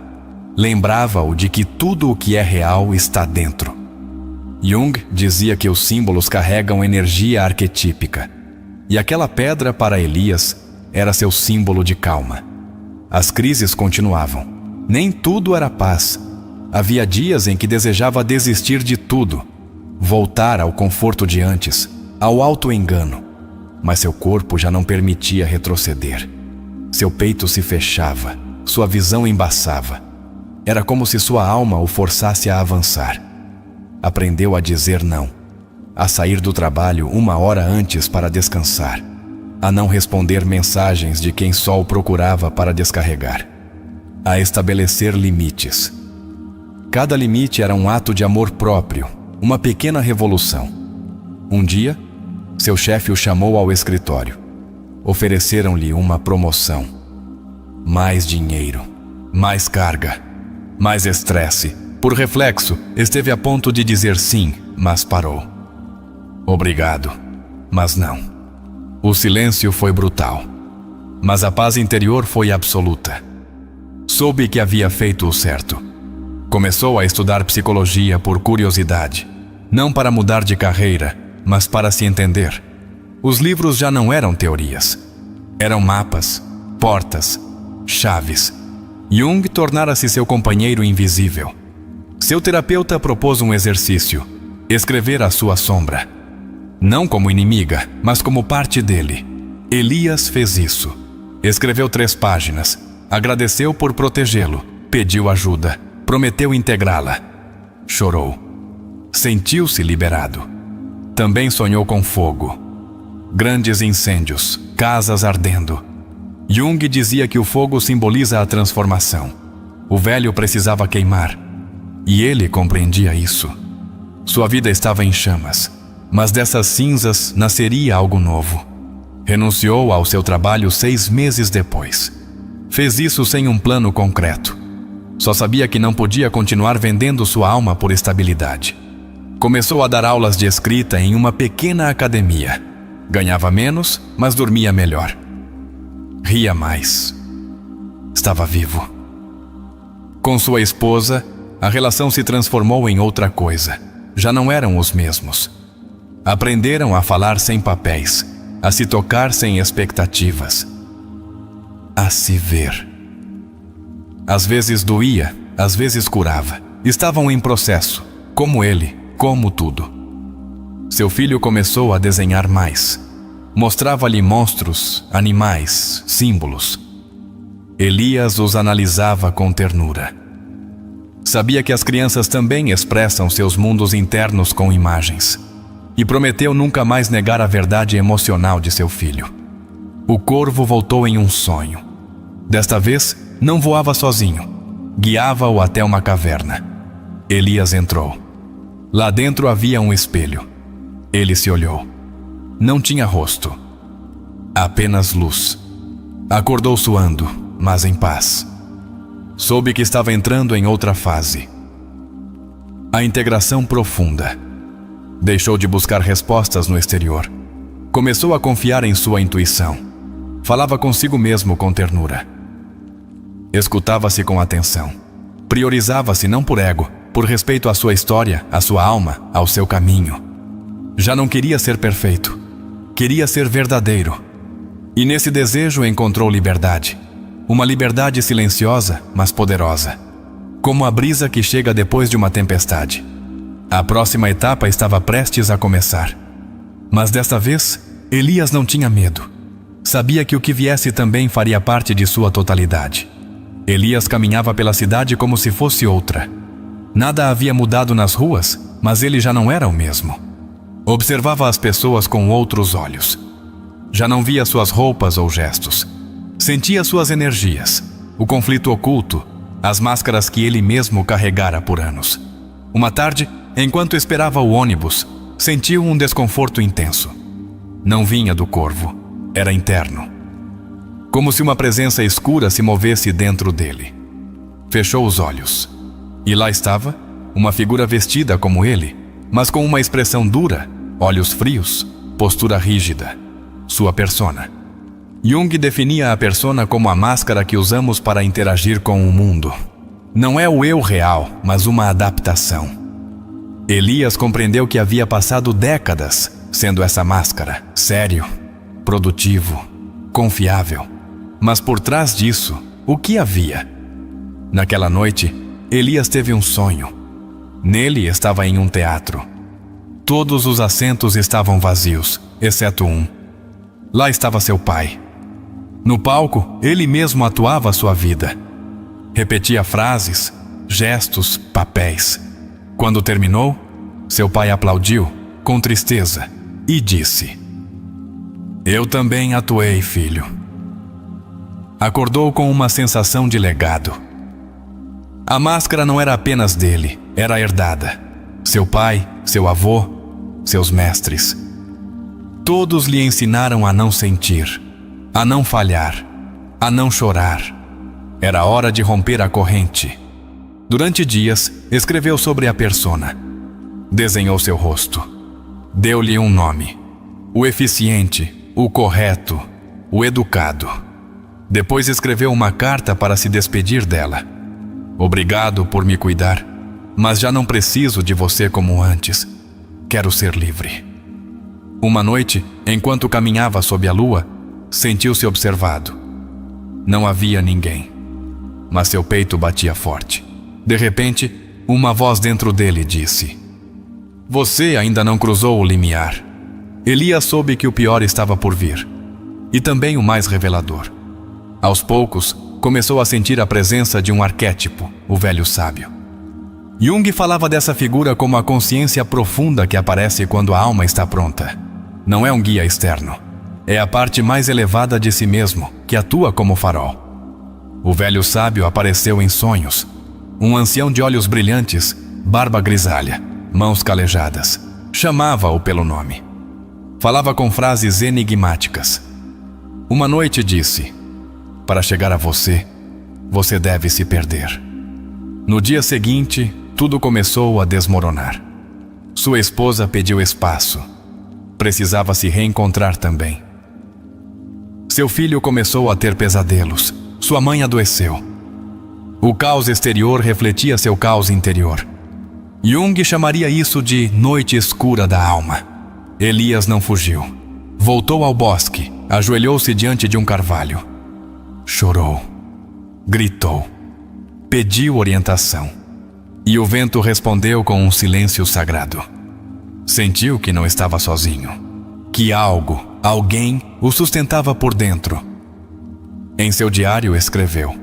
Lembrava-o de que tudo o que é real está dentro. Jung dizia que os símbolos carregam energia arquetípica. E aquela pedra, para Elias, era seu símbolo de calma. As crises continuavam. Nem tudo era paz. Havia dias em que desejava desistir de tudo, voltar ao conforto de antes, ao auto-engano. Mas seu corpo já não permitia retroceder. Seu peito se fechava, sua visão embaçava. Era como se sua alma o forçasse a avançar. Aprendeu a dizer não, a sair do trabalho 1 hora antes para descansar, a não responder mensagens de quem só o procurava para descarregar, a estabelecer limites. Cada limite era um ato de amor próprio, uma pequena revolução. Um dia, seu chefe o chamou ao escritório. Ofereceram-lhe uma promoção. Mais dinheiro, mais carga, mais estresse. Por reflexo, esteve a ponto de dizer sim, mas parou. Obrigado, mas não. O silêncio foi brutal, mas a paz interior foi absoluta. Soube que havia feito o certo. Começou a estudar psicologia por curiosidade, não para mudar de carreira, mas para se entender. Os livros já não eram teorias. Eram mapas, portas, chaves. Jung tornara-se seu companheiro invisível. Seu terapeuta propôs um exercício: escrever a sua sombra. Não como inimiga, mas como parte dele. Elias fez isso. Escreveu 3 páginas. Agradeceu por protegê-lo. Pediu ajuda. Prometeu integrá-la. Chorou. Sentiu-se liberado. Também sonhou com fogo. Grandes incêndios, casas ardendo. Jung dizia que o fogo simboliza a transformação. O velho precisava queimar. E ele compreendia isso. Sua vida estava em chamas, mas dessas cinzas nasceria algo novo. Renunciou ao seu trabalho 6 meses depois. Fez isso sem um plano concreto. Só sabia que não podia continuar vendendo sua alma por estabilidade. Começou a dar aulas de escrita em uma pequena academia. Ganhava menos, mas dormia melhor. Ria mais. Estava vivo. Com sua esposa, a relação se transformou em outra coisa. Já não eram os mesmos. Aprenderam a falar sem papéis, a se tocar sem expectativas, a se ver. Às vezes doía, às vezes curava. Estavam em processo, como ele, como tudo. Seu filho começou a desenhar mais. Mostrava-lhe monstros, animais, símbolos. Elias os analisava com ternura. Sabia que as crianças também expressam seus mundos internos com imagens. E prometeu nunca mais negar a verdade emocional de seu filho. O corvo voltou em um sonho. Desta vez, não voava sozinho. Guiava-o até uma caverna. Elias entrou. Lá dentro havia um espelho. Ele se olhou. Não tinha rosto. Apenas luz. Acordou suando, mas em paz. Soube que estava entrando em outra fase. A integração profunda. Deixou de buscar respostas no exterior. Começou a confiar em sua intuição. Falava consigo mesmo com ternura. Escutava-se com atenção. Priorizava-se não por ego, por respeito à sua história, à sua alma, ao seu caminho. Já não queria ser perfeito. Queria ser verdadeiro. E nesse desejo encontrou liberdade. Uma liberdade silenciosa, mas poderosa. Como a brisa que chega depois de uma tempestade. A próxima etapa estava prestes a começar. Mas desta vez, Elias não tinha medo. Sabia que o que viesse também faria parte de sua totalidade. Elias caminhava pela cidade como se fosse outra. Nada havia mudado nas ruas, mas ele já não era o mesmo. Observava as pessoas com outros olhos. Já não via suas roupas ou gestos. Sentia suas energias, o conflito oculto, as máscaras que ele mesmo carregara por anos. Uma tarde, enquanto esperava o ônibus, sentiu um desconforto intenso. Não vinha do corvo, era interno. Como se uma presença escura se movesse dentro dele. Fechou os olhos. E lá estava, uma figura vestida como ele, mas com uma expressão dura, olhos frios, postura rígida. Sua persona. Jung definia a persona como a máscara que usamos para interagir com o mundo. Não é o eu real, mas uma adaptação. Elias compreendeu que havia passado décadas sendo essa máscara, sério, produtivo, confiável. Mas por trás disso, o que havia? Naquela noite, Elias teve um sonho. Nele estava em um teatro. Todos os assentos estavam vazios, exceto um. Lá estava seu pai. No palco, ele mesmo atuava sua vida. Repetia frases, gestos, papéis. Quando terminou, seu pai aplaudiu, com tristeza, e disse: "Eu também atuei, filho." Acordou com uma sensação de legado. A máscara não era apenas dele, era herdada. Seu pai, seu avô, seus mestres. Todos lhe ensinaram a não sentir, a não falhar, a não chorar. Era hora de romper a corrente. Durante dias, escreveu sobre a persona. Desenhou seu rosto. Deu-lhe um nome. O eficiente, o correto, o educado. Depois escreveu uma carta para se despedir dela. Obrigado por me cuidar, mas já não preciso de você como antes. Quero ser livre. Uma noite, enquanto caminhava sob a lua, sentiu-se observado. Não havia ninguém, mas seu peito batia forte. De repente, uma voz dentro dele disse: "Você ainda não cruzou o limiar." Elias soube que o pior estava por vir, e também o mais revelador. Aos poucos, começou a sentir a presença de um arquétipo, o velho sábio. Jung falava dessa figura como a consciência profunda que aparece quando a alma está pronta. Não é um guia externo. É a parte mais elevada de si mesmo, que atua como farol. O velho sábio apareceu em sonhos. Um ancião de olhos brilhantes, barba grisalha, mãos calejadas. Chamava-o pelo nome. Falava com frases enigmáticas. Uma noite disse: "Para chegar a você, você deve se perder." No dia seguinte, tudo começou a desmoronar. Sua esposa pediu espaço. Precisava se reencontrar também. Seu filho começou a ter pesadelos. Sua mãe adoeceu. O caos exterior refletia seu caos interior. Jung chamaria isso de noite escura da alma. Elias não fugiu. Voltou ao bosque, ajoelhou-se diante de um carvalho. Chorou. Gritou. Pediu orientação. E o vento respondeu com um silêncio sagrado. Sentiu que não estava sozinho, que algo, alguém, o sustentava por dentro. Em seu diário escreveu: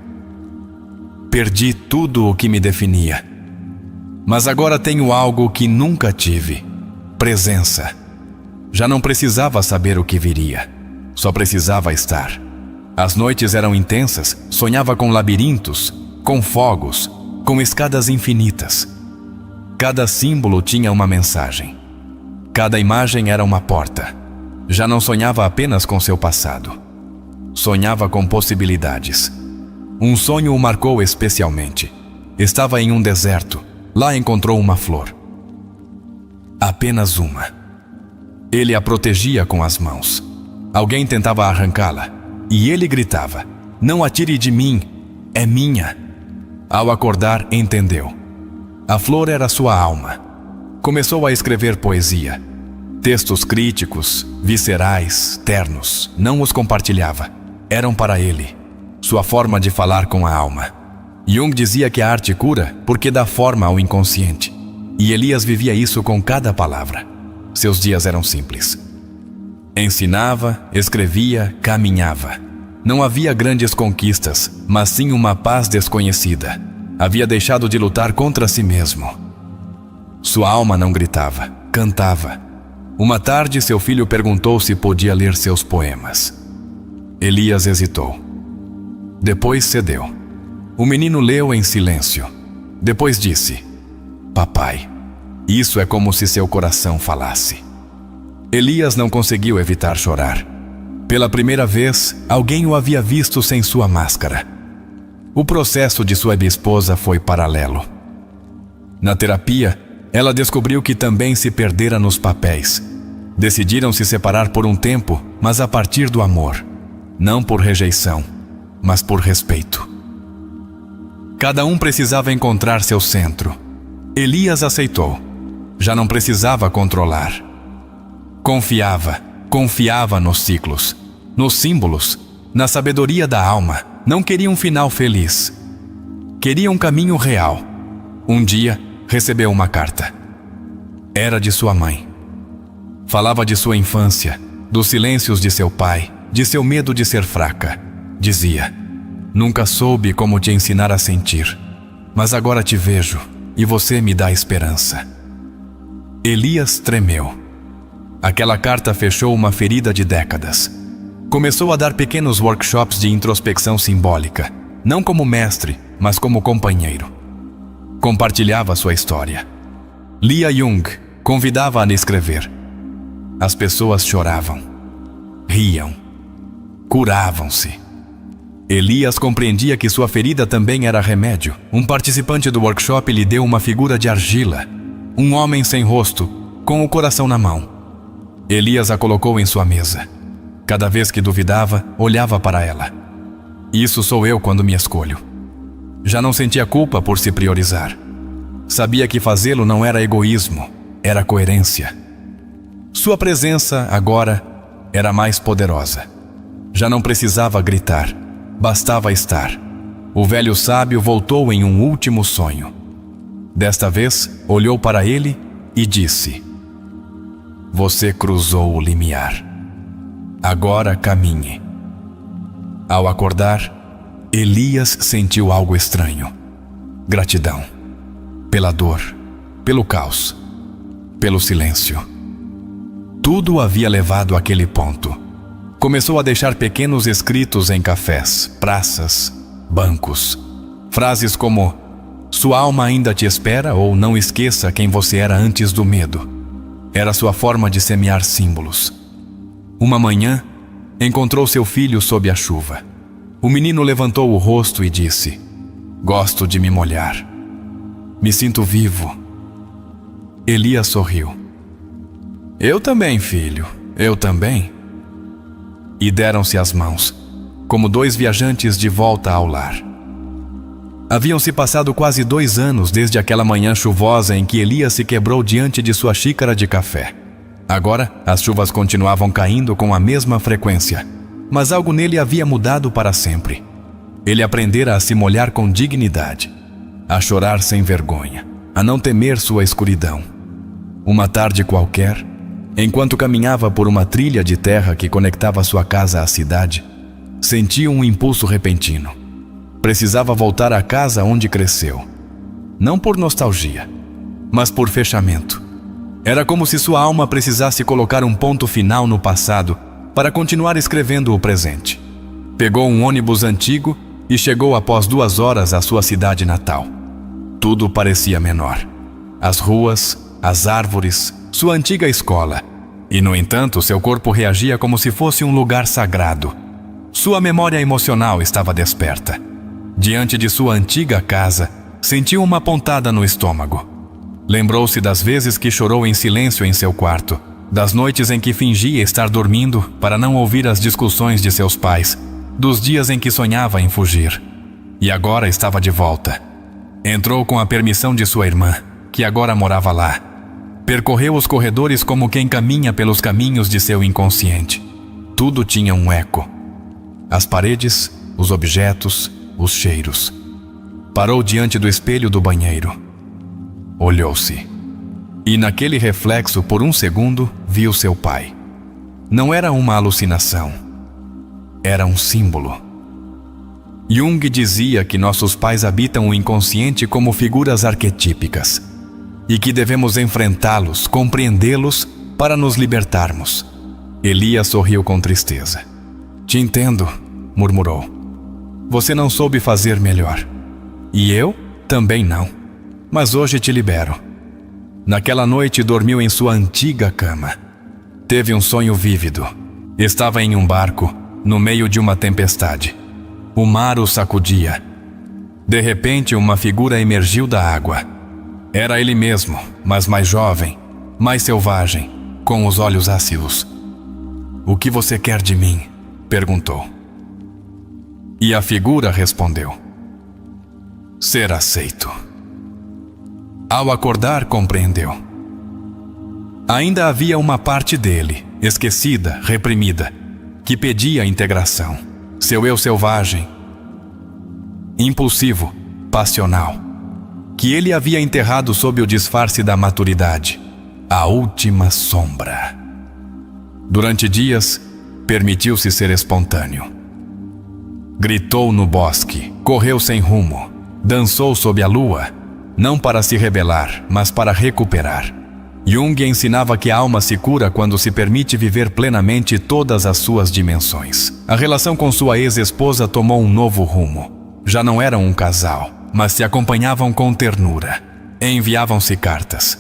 perdi tudo o que me definia, mas agora tenho algo que nunca tive: presença. Já não precisava saber o que viria, só precisava estar. As noites eram intensas, sonhava com labirintos, com fogos, com escadas infinitas. Cada símbolo tinha uma mensagem. Cada imagem era uma porta. Já não sonhava apenas com seu passado. Sonhava com possibilidades. Um sonho o marcou especialmente. Estava em um deserto. Lá encontrou uma flor. Apenas uma. Ele a protegia com as mãos. Alguém tentava arrancá-la. E ele gritava: não atire de mim, é minha. Ao acordar, entendeu. A flor era sua alma. Começou a escrever poesia. Textos críticos, viscerais, ternos. Não os compartilhava. Eram para ele. Sua forma de falar com a alma. Jung dizia que a arte cura porque dá forma ao inconsciente. E Elias vivia isso com cada palavra. Seus dias eram simples. Ensinava, escrevia, caminhava. Não havia grandes conquistas, mas sim uma paz desconhecida. Havia deixado de lutar contra si mesmo. Sua alma não gritava, cantava. Uma tarde, seu filho perguntou se podia ler seus poemas. Elias hesitou. Depois cedeu. O menino leu em silêncio. Depois disse: papai, isso é como se seu coração falasse. Elias não conseguiu evitar chorar. Pela primeira vez, alguém o havia visto sem sua máscara. O processo de sua esposa foi paralelo. Na terapia, ela descobriu que também se perdera nos papéis. Decidiram se separar por um tempo, mas a partir do amor. Não por rejeição, mas por respeito. Cada um precisava encontrar seu centro. Elias aceitou. Já não precisava controlar. Confiava nos ciclos, nos símbolos, na sabedoria da alma. Não queria um final feliz. Queria um caminho real. Um dia, recebeu uma carta. Era de sua mãe. Falava de sua infância, dos silêncios de seu pai, de seu medo de ser fraca. Dizia: nunca soube como te ensinar a sentir, mas agora te vejo e você me dá esperança. Elias tremeu. Aquela carta fechou uma ferida de décadas. Começou a dar pequenos workshops de introspecção simbólica, não como mestre, mas como companheiro. Compartilhava sua história. Lia Jung, convidava-a a escrever. As pessoas choravam, riam, curavam-se. Elias compreendia que sua ferida também era remédio. Um participante do workshop lhe deu uma figura de argila, um homem sem rosto, com o coração na mão. Elias a colocou em sua mesa. Cada vez que duvidava, olhava para ela. Isso sou eu quando me escolho. Já não sentia culpa por se priorizar. Sabia que fazê-lo não era egoísmo, era coerência. Sua presença, agora, era mais poderosa. Já não precisava gritar, bastava estar. O velho sábio voltou em um último sonho. Desta vez, olhou para ele e disse: você cruzou o limiar. Agora caminhe. Ao acordar, Elias sentiu algo estranho. Gratidão. Pela dor, pelo caos, pelo silêncio. Tudo o havia levado àquele ponto. Começou a deixar pequenos escritos em cafés, praças, bancos. Frases como: sua alma ainda te espera, ou não esqueça quem você era antes do medo. Era sua forma de semear símbolos. Uma manhã, encontrou seu filho sob a chuva. O menino levantou o rosto e disse: gosto de me molhar. Me sinto vivo. Elias sorriu. Eu também, filho, eu também. E deram-se as mãos, como dois viajantes de volta ao lar. Haviam-se passado quase 2 anos desde aquela manhã chuvosa em que Elias se quebrou diante de sua xícara de café. Agora, as chuvas continuavam caindo com a mesma frequência, mas algo nele havia mudado para sempre. Ele aprendera a se molhar com dignidade. a chorar sem vergonha, a não temer sua escuridão. Uma tarde qualquer, enquanto caminhava por uma trilha de terra que conectava sua casa à cidade, sentiu um impulso repentino. Precisava voltar à casa onde cresceu. Não por nostalgia, mas por fechamento. Era como se sua alma precisasse colocar um ponto final no passado para continuar escrevendo o presente. Pegou um ônibus antigo e chegou após 2 horas à sua cidade natal. Tudo parecia menor. As ruas, as árvores, sua antiga escola. E, no entanto, seu corpo reagia como se fosse um lugar sagrado. Sua memória emocional estava desperta. Diante de sua antiga casa, sentiu uma pontada no estômago. Lembrou-se das vezes que chorou em silêncio em seu quarto, das noites em que fingia estar dormindo para não ouvir as discussões de seus pais, dos dias em que sonhava em fugir. E agora estava de volta. Entrou com a permissão de sua irmã, que agora morava lá. Percorreu os corredores como quem caminha pelos caminhos de seu inconsciente. Tudo tinha um eco. As paredes, os objetos, os cheiros. Parou diante do espelho do banheiro. Olhou-se. E naquele reflexo, por um segundo, viu seu pai. Não era uma alucinação. Era um símbolo. Jung dizia que nossos pais habitam o inconsciente como figuras arquetípicas e que devemos enfrentá-los, compreendê-los para nos libertarmos. Elias sorriu com tristeza. Te entendo, murmurou. Você não soube fazer melhor. E eu também não. Mas hoje te libero. Naquela noite dormiu em sua antiga cama. Teve um sonho vívido. Estava em um barco, no meio de uma tempestade. O mar o sacudia. De repente, uma figura emergiu da água. Era ele mesmo, mas mais jovem, mais selvagem, com os olhos ácidos. O que você quer de mim? Perguntou. E a figura respondeu: ser aceito. Ao acordar, compreendeu. Ainda havia uma parte dele, esquecida, reprimida, que pedia integração. Seu eu selvagem, impulsivo, passional, que ele havia enterrado sob o disfarce da maturidade. A última sombra. Durante dias, permitiu-se ser espontâneo. Gritou no bosque, correu sem rumo, dançou sob a lua, não para se rebelar, mas para recuperar. Jung ensinava que a alma se cura quando se permite viver plenamente todas as suas dimensões. A relação com sua ex-esposa tomou um novo rumo. Já não eram um casal, mas se acompanhavam com ternura. Enviavam-se cartas.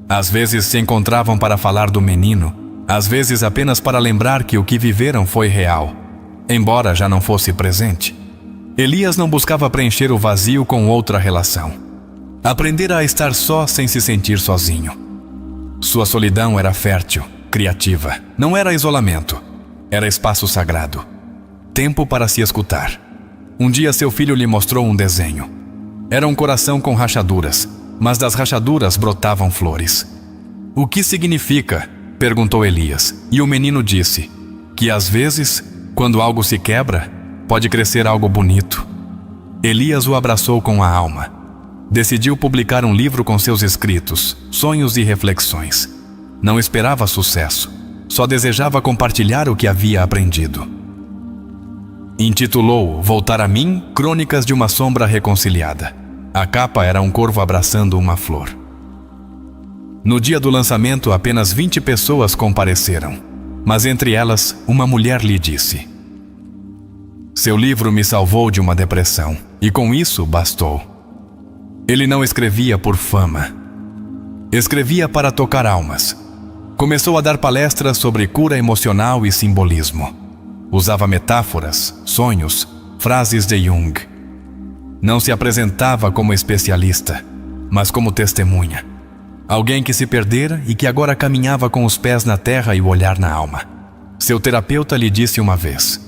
Às vezes se encontravam para falar do menino, às vezes apenas para lembrar que o que viveram foi real, embora já não fosse presente. Elias não buscava preencher o vazio com outra relação. Aprendera a estar só sem se sentir sozinho. Sua solidão era fértil, criativa. Não era isolamento. Era espaço sagrado. Tempo para se escutar. Um dia seu filho lhe mostrou um desenho. Era um coração com rachaduras, mas das rachaduras brotavam flores. O que significa? Perguntou Elias, e o menino disse que às vezes, quando algo se quebra, pode crescer algo bonito. Elias o abraçou com a alma. Decidiu publicar um livro com seus escritos, sonhos e reflexões. Não esperava sucesso, só desejava compartilhar o que havia aprendido. Intitulou Voltar a Mim, Crônicas de uma Sombra Reconciliada. A capa era um corvo abraçando uma flor. No dia do lançamento, apenas 20 pessoas compareceram, mas entre elas, uma mulher lhe disse: seu livro me salvou de uma depressão, e com isso bastou. Ele não escrevia por fama. Escrevia para tocar almas. Começou a dar palestras sobre cura emocional e simbolismo. Usava metáforas, sonhos, frases de Jung. Não se apresentava como especialista, mas como testemunha. Alguém que se perdera e que agora caminhava com os pés na terra e o olhar na alma. Seu terapeuta lhe disse uma vez: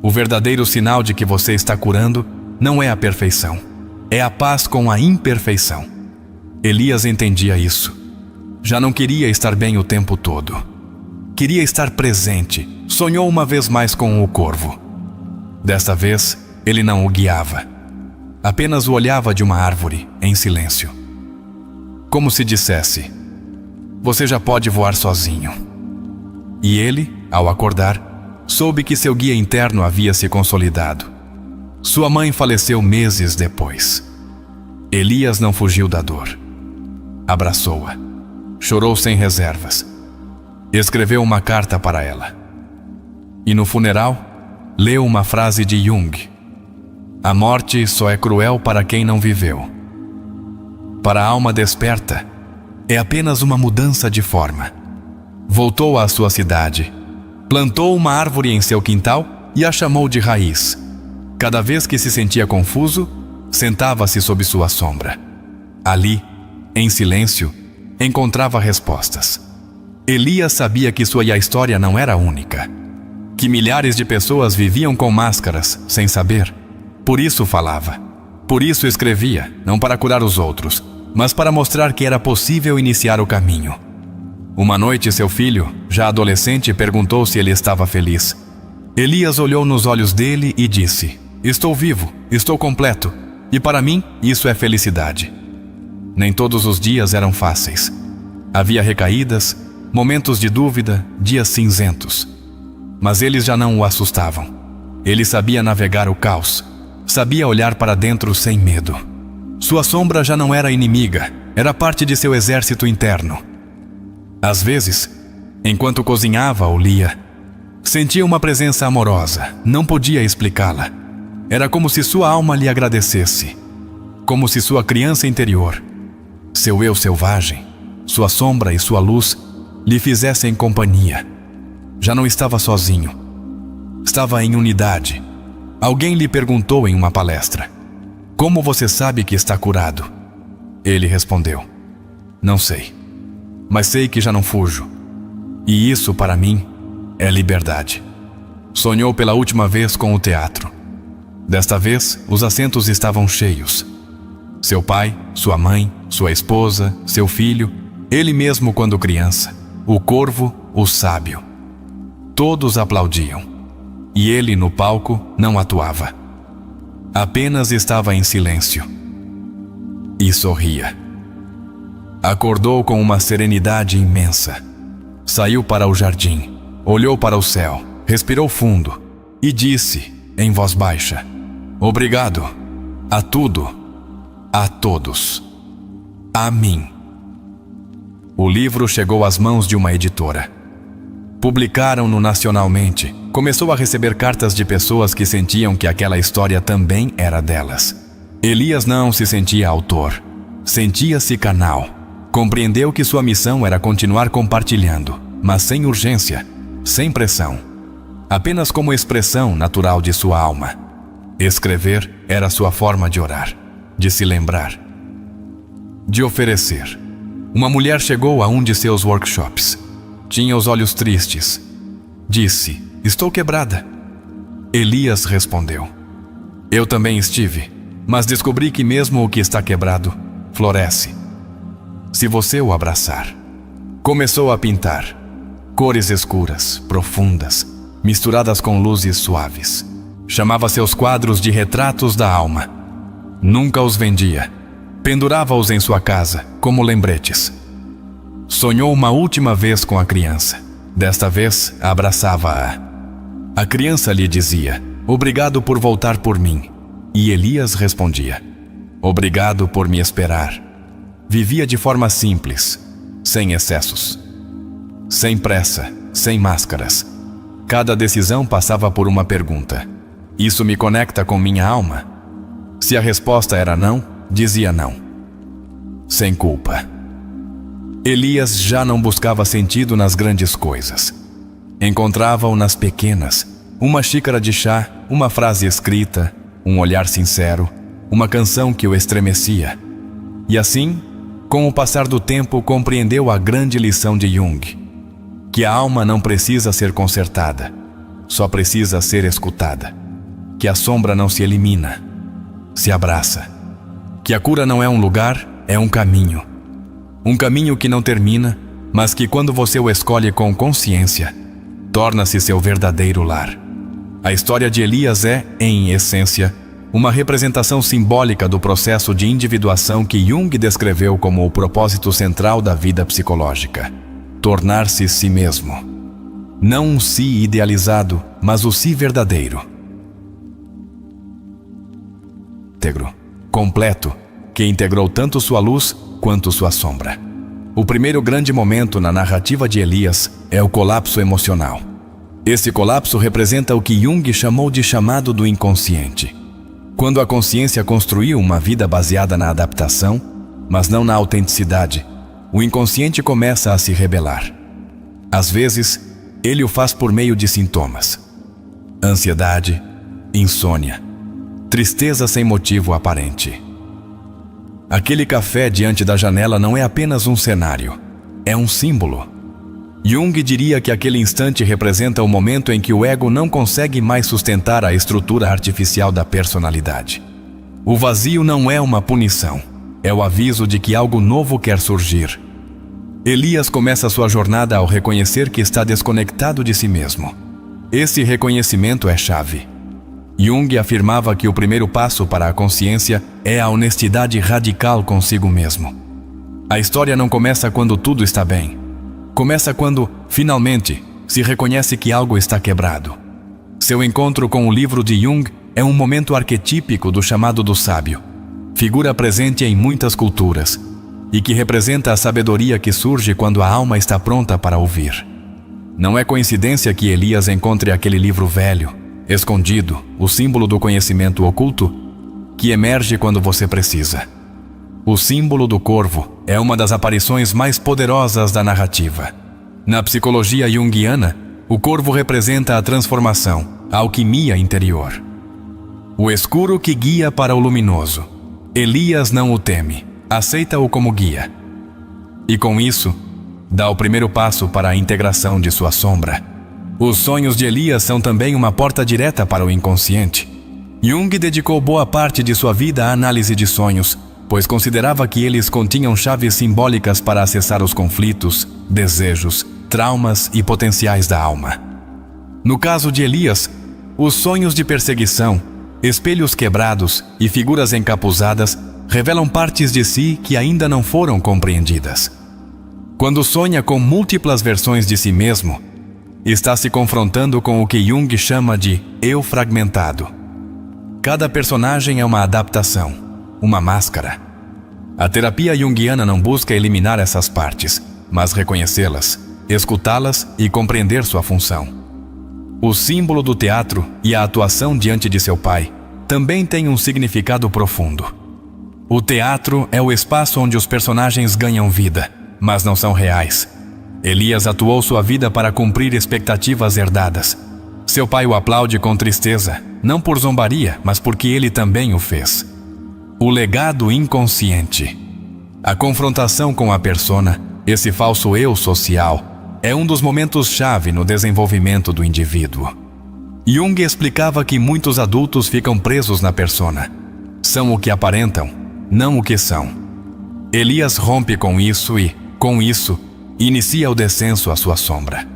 o verdadeiro sinal de que você está curando não é a perfeição. É a paz com a imperfeição. Elias entendia isso. Já não queria estar bem o tempo todo. Queria estar presente. Sonhou uma vez mais com o corvo. Desta vez, ele não o guiava. apenas o olhava de uma árvore, em silêncio. Como se dissesse: você já pode voar sozinho. E ele, ao acordar, soube que seu guia interno havia se consolidado. Sua mãe faleceu meses depois. Elias não fugiu da dor. Abraçou-a. Chorou sem reservas. Escreveu uma carta para ela. E no funeral, leu uma frase de Jung: a morte só é cruel para quem não viveu. Para a alma desperta, é apenas uma mudança de forma. Voltou à sua cidade, plantou uma árvore em seu quintal e a chamou de raiz. Cada vez que se sentia confuso, sentava-se sob sua sombra. Ali, em silêncio, encontrava respostas. Elias sabia que sua história não era única, que milhares de pessoas viviam com máscaras, sem saber. Por isso falava, por isso escrevia, não para curar os outros, mas para mostrar que era possível iniciar o caminho. Uma noite, seu filho, já adolescente, perguntou se ele estava feliz. Elias olhou nos olhos dele e disse: estou vivo, estou completo, e para mim isso é felicidade. Nem todos os dias eram fáceis. Havia recaídas, momentos de dúvida, dias cinzentos. Mas eles já não o assustavam. Ele sabia navegar o caos, sabia olhar para dentro sem medo. Sua sombra já não era inimiga, era parte de seu exército interno. Às vezes, enquanto cozinhava ou lia, sentia uma presença amorosa, não podia explicá-la. Era como se sua alma lhe agradecesse, como se sua criança interior, seu eu selvagem, sua sombra e sua luz lhe fizessem companhia. Já não estava sozinho, estava em unidade. Alguém lhe perguntou em uma palestra: como você sabe que está curado? Ele respondeu: não sei, mas sei que já não fujo. E isso, para mim, é liberdade. Sonhou pela última vez com o teatro. Desta vez, os assentos estavam cheios. Seu pai, sua mãe, sua esposa, seu filho, ele mesmo quando criança, o corvo, o sábio. Todos aplaudiam. E ele, no palco, não atuava. Apenas estava em silêncio. E sorria. Acordou com uma serenidade imensa. Saiu para o jardim, olhou para o céu, respirou fundo e disse, em voz baixa: obrigado. A tudo. A todos. A mim. O livro chegou às mãos de uma editora. Publicaram-no nacionalmente. Começou a receber cartas de pessoas que sentiam que aquela história também era delas. Elias não se sentia autor. Sentia-se canal. Compreendeu que sua missão era continuar compartilhando, mas sem urgência, sem pressão. Apenas como expressão natural de sua alma. Escrever era sua forma de orar, de se lembrar, de oferecer. Uma mulher chegou a um de seus workshops. Tinha os olhos tristes. Disse: estou quebrada. Elias respondeu: eu também estive, mas descobri que mesmo o que está quebrado, floresce, se você o abraçar. Começou a pintar. Cores escuras, profundas, misturadas com luzes suaves. Chamava seus quadros de retratos da alma. Nunca os vendia. Pendurava-os em sua casa, como lembretes. Sonhou uma última vez com a criança. Desta vez, abraçava-a. A criança lhe dizia: obrigado por voltar por mim. E Elias respondia: obrigado por me esperar. Vivia de forma simples, sem excessos, sem pressa, sem máscaras. Cada decisão passava por uma pergunta: isso me conecta com minha alma? Se a resposta era não, dizia não, sem culpa. Elias já não buscava sentido nas grandes coisas. Encontrava-o nas pequenas: uma xícara de chá, uma frase escrita, um olhar sincero, uma canção que o estremecia. E assim, com o passar do tempo, compreendeu a grande lição de Jung: que a alma não precisa ser consertada, só precisa ser escutada. Que a sombra não se elimina, se abraça. Que a cura não é um lugar, é um caminho. Um caminho que não termina, mas que quando você o escolhe com consciência, torna-se seu verdadeiro lar. A história de Elias é, em essência, uma representação simbólica do processo de individuação que Jung descreveu como o propósito central da vida psicológica: tornar-se si mesmo. Não um si idealizado, mas o si verdadeiro. Íntegro, completo, que integrou tanto sua luz quanto sua sombra. O primeiro grande momento na narrativa de Elias é o colapso emocional. Esse colapso representa o que Jung chamou de chamado do inconsciente. Quando a consciência construiu uma vida baseada na adaptação, mas não na autenticidade, o inconsciente começa a se rebelar. Às vezes, ele o faz por meio de sintomas: ansiedade, insônia, tristeza sem motivo aparente. Aquele café diante da janela não é apenas um cenário, é um símbolo. Jung diria que aquele instante representa o momento em que o ego não consegue mais sustentar a estrutura artificial da personalidade. O vazio não é uma punição, é o aviso de que algo novo quer surgir. Elias começa sua jornada ao reconhecer que está desconectado de si mesmo. Esse reconhecimento é chave. Jung afirmava que o primeiro passo para a consciência é a honestidade radical consigo mesmo. A história não começa quando tudo está bem. Começa quando, finalmente, se reconhece que algo está quebrado. Seu encontro com o livro de Jung é um momento arquetípico do chamado do sábio, figura presente em muitas culturas, e que representa a sabedoria que surge quando a alma está pronta para ouvir. Não é coincidência que Elias encontre aquele livro velho, escondido, o símbolo do conhecimento oculto, que emerge quando você precisa. O símbolo do corvo é uma das aparições mais poderosas da narrativa. Na psicologia junguiana, o corvo representa a transformação, a alquimia interior. O escuro que guia para o luminoso. Elias não o teme, aceita-o como guia. E com isso, dá o primeiro passo para a integração de sua sombra. Os sonhos de Elias são também uma porta direta para o inconsciente. Jung dedicou boa parte de sua vida à análise de sonhos, pois considerava que eles continham chaves simbólicas para acessar os conflitos, desejos, traumas e potenciais da alma. No caso de Elias, os sonhos de perseguição, espelhos quebrados e figuras encapuzadas revelam partes de si que ainda não foram compreendidas. Quando sonha com múltiplas versões de si mesmo, está se confrontando com o que Jung chama de eu fragmentado. Cada personagem é uma adaptação, uma máscara. A terapia junguiana não busca eliminar essas partes, mas reconhecê-las, escutá-las e compreender sua função. O símbolo do teatro e a atuação diante de seu pai também têm um significado profundo. O teatro é o espaço onde os personagens ganham vida, mas não são reais. Elias atuou sua vida para cumprir expectativas herdadas. Seu pai o aplaude com tristeza, não por zombaria, mas porque ele também o fez. O legado inconsciente. A confrontação com a persona, esse falso eu social, é um dos momentos-chave no desenvolvimento do indivíduo. Jung explicava que muitos adultos ficam presos na persona. São o que aparentam, não o que são. Elias rompe com isso e, com isso, inicia o descenso à sua sombra.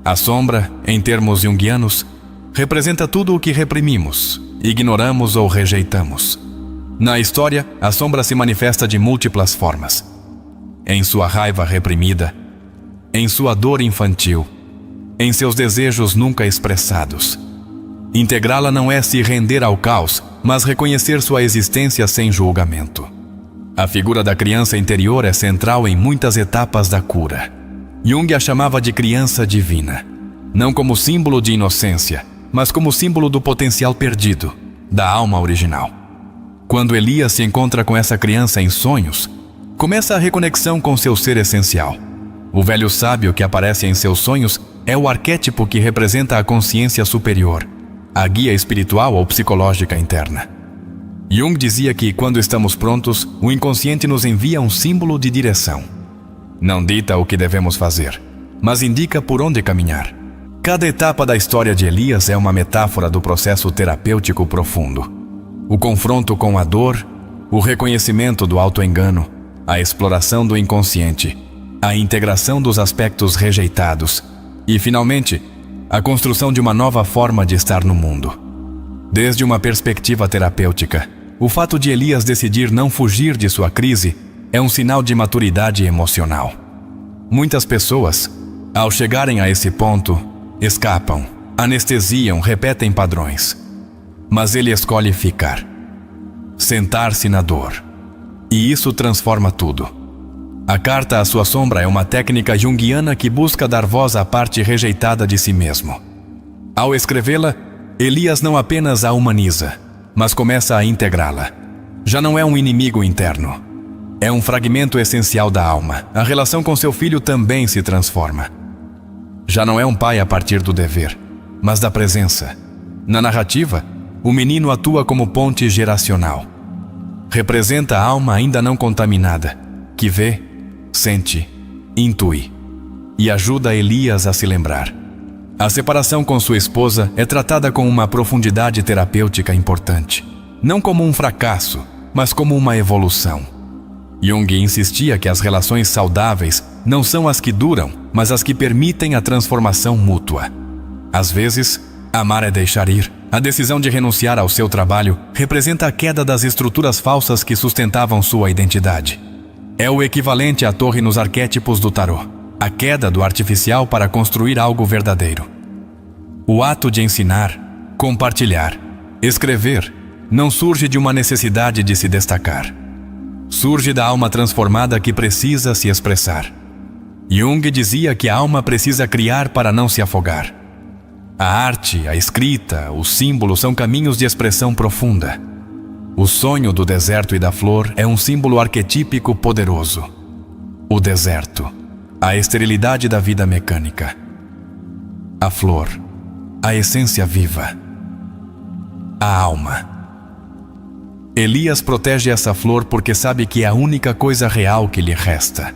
A sombra, em termos junguianos, representa tudo o que reprimimos, ignoramos ou rejeitamos. Na história, a sombra se manifesta de múltiplas formas. Em sua raiva reprimida, em sua dor infantil, em seus desejos nunca expressados. Integrá-la não é se render ao caos, mas reconhecer sua existência sem julgamento. A figura da criança interior é central em muitas etapas da cura. Jung a chamava de criança divina, não como símbolo de inocência, mas como símbolo do potencial perdido, da alma original. Quando Elias se encontra com essa criança em sonhos, começa a reconexão com seu ser essencial. O velho sábio que aparece em seus sonhos é o arquétipo que representa a consciência superior, a guia espiritual ou psicológica interna. Jung dizia que, quando estamos prontos, o inconsciente nos envia um símbolo de direção. Não dita o que devemos fazer, mas indica por onde caminhar. Cada etapa da história de Elias é uma metáfora do processo terapêutico profundo. O confronto com a dor, o reconhecimento do autoengano, a exploração do inconsciente, a integração dos aspectos rejeitados e, finalmente, a construção de uma nova forma de estar no mundo. Desde uma perspectiva terapêutica, o fato de Elias decidir não fugir de sua crise é um sinal de maturidade emocional. Muitas pessoas, ao chegarem a esse ponto, escapam, anestesiam, repetem padrões. Mas ele escolhe ficar, sentar-se na dor. E isso transforma tudo. A carta à sua sombra é uma técnica junguiana que busca dar voz à parte rejeitada de si mesmo. Ao escrevê-la, Elias não apenas a humaniza, mas começa a integrá-la. Já não é um inimigo interno. É um fragmento essencial da alma. A relação com seu filho também se transforma. Já não é um pai a partir do dever, mas da presença. Na narrativa, o menino atua como ponte geracional. Representa a alma ainda não contaminada, que vê, sente, intui, e ajuda Elias a se lembrar. A separação com sua esposa é tratada com uma profundidade terapêutica importante, não como um fracasso, mas como uma evolução. Jung insistia que as relações saudáveis não são as que duram, mas as que permitem a transformação mútua. Às vezes, amar é deixar ir. A decisão de renunciar ao seu trabalho representa a queda das estruturas falsas que sustentavam sua identidade. É o equivalente à torre nos arquétipos do tarô, a queda do artificial para construir algo verdadeiro. O ato de ensinar, compartilhar, escrever, não surge de uma necessidade de se destacar. Surge da alma transformada que precisa se expressar. Jung dizia que a alma precisa criar para não se afogar. A arte, a escrita, os símbolos são caminhos de expressão profunda. O sonho do deserto e da flor é um símbolo arquetípico poderoso. O deserto, a esterilidade da vida mecânica. A flor, a essência viva. A alma. Elias protege essa flor porque sabe que é a única coisa real que lhe resta.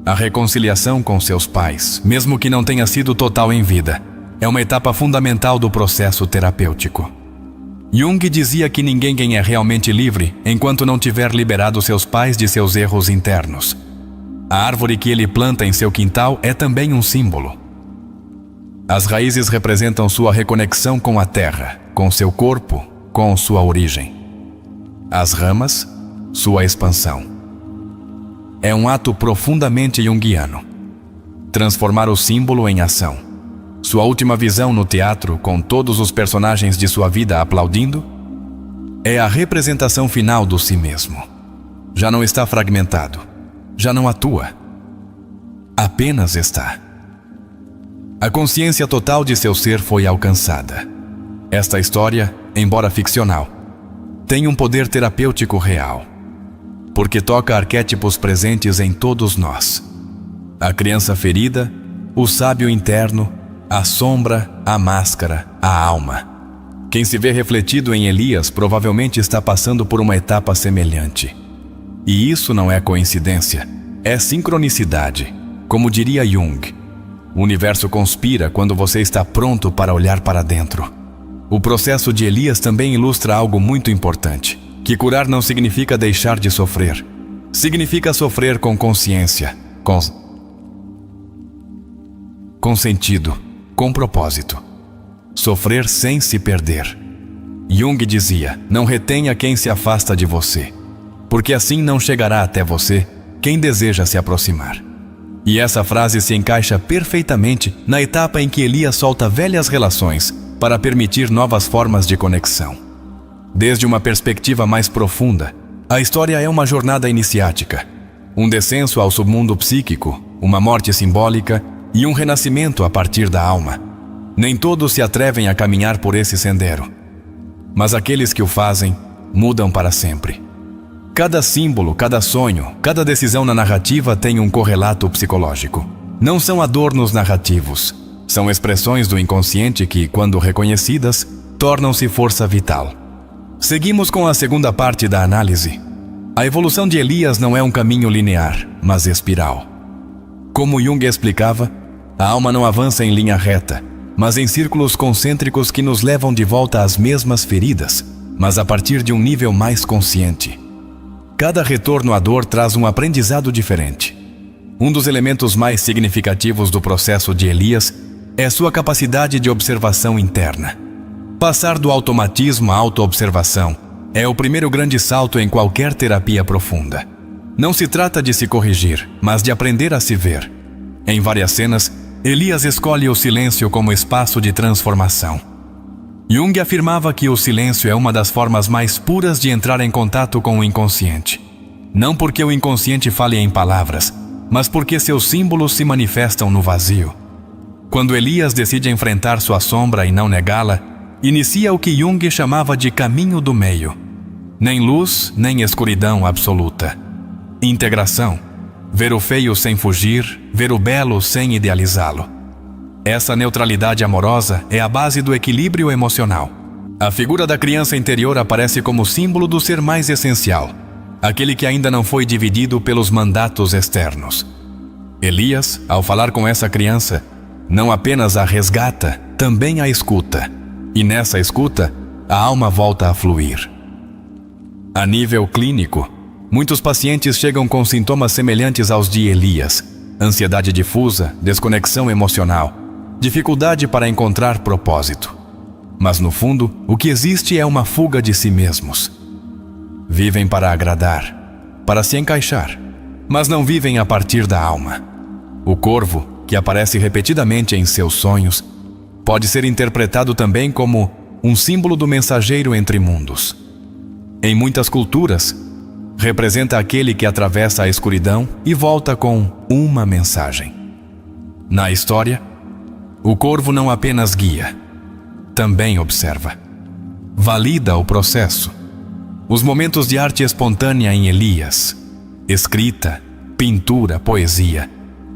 A reconciliação com seus pais, mesmo que não tenha sido total em vida, é uma etapa fundamental do processo terapêutico. Jung dizia que ninguém é realmente livre enquanto não tiver liberado seus pais de seus erros internos. A árvore que ele planta em seu quintal é também um símbolo. As raízes representam sua reconexão com a terra, com seu corpo, com sua origem. As ramas, sua expansão. É um ato profundamente junguiano. Transformar o símbolo em ação. Sua última visão no teatro, com todos os personagens de sua vida aplaudindo, é a representação final do si mesmo. Já não está fragmentado, já não atua. Apenas está. A consciência total de seu ser foi alcançada. Esta história, embora ficcional, tem um poder terapêutico real, porque toca arquétipos presentes em todos nós. A criança ferida, o sábio interno, a sombra, a máscara, a alma. Quem se vê refletido em Elias provavelmente está passando por uma etapa semelhante. E isso não é coincidência, é sincronicidade. Como diria Jung, o universo conspira quando você está pronto para olhar para dentro. O processo de Elias também ilustra algo muito importante, que curar não significa deixar de sofrer. Significa sofrer com consciência, com sentido, com propósito. Sofrer sem se perder. Jung dizia, não retenha quem se afasta de você, porque assim não chegará até você quem deseja se aproximar. E essa frase se encaixa perfeitamente na etapa em que Elias solta velhas relações para permitir novas formas de conexão. Desde uma perspectiva mais profunda, a história é uma jornada iniciática, um descenso ao submundo psíquico, uma morte simbólica e um renascimento a partir da alma. Nem todos se atrevem a caminhar por esse sendero, mas aqueles que o fazem mudam para sempre. Cada símbolo, cada sonho, cada decisão na narrativa tem um correlato psicológico. Não são adornos narrativos, são expressões do inconsciente que, quando reconhecidas, tornam-se força vital. Seguimos com a segunda parte da análise. A evolução de Elias não é um caminho linear, mas espiral. Como Jung explicava, a alma não avança em linha reta, mas em círculos concêntricos que nos levam de volta às mesmas feridas, mas a partir de um nível mais consciente. Cada retorno à dor traz um aprendizado diferente. Um dos elementos mais significativos do processo de Elias é sua capacidade de observação interna. Passar do automatismo à autoobservação é o primeiro grande salto em qualquer terapia profunda. Não se trata de se corrigir, mas de aprender a se ver. Em várias cenas, Elias escolhe o silêncio como espaço de transformação. Jung afirmava que o silêncio é uma das formas mais puras de entrar em contato com o inconsciente. Não porque o inconsciente fale em palavras, mas porque seus símbolos se manifestam no vazio. Quando Elias decide enfrentar sua sombra e não negá-la, inicia o que Jung chamava de caminho do meio. Nem luz, nem escuridão absoluta. Integração. Ver o feio sem fugir, ver o belo sem idealizá-lo. Essa neutralidade amorosa é a base do equilíbrio emocional. A figura da criança interior aparece como símbolo do ser mais essencial, aquele que ainda não foi dividido pelos mandatos externos. Elias, ao falar com essa criança, não apenas a resgata, também a escuta. E nessa escuta, a alma volta a fluir. A nível clínico, muitos pacientes chegam com sintomas semelhantes aos de Elias: ansiedade difusa, desconexão emocional, dificuldade para encontrar propósito. Mas no fundo, o que existe é uma fuga de si mesmos. Vivem para agradar, para se encaixar, mas não vivem a partir da alma. O corvo, que aparece repetidamente em seus sonhos, pode ser interpretado também como um símbolo do mensageiro entre mundos. Em muitas culturas, representa aquele que atravessa a escuridão e volta com uma mensagem. Na história, o corvo não apenas guia, também observa. Valida o processo. Os momentos de arte espontânea em Elias, escrita, pintura, poesia,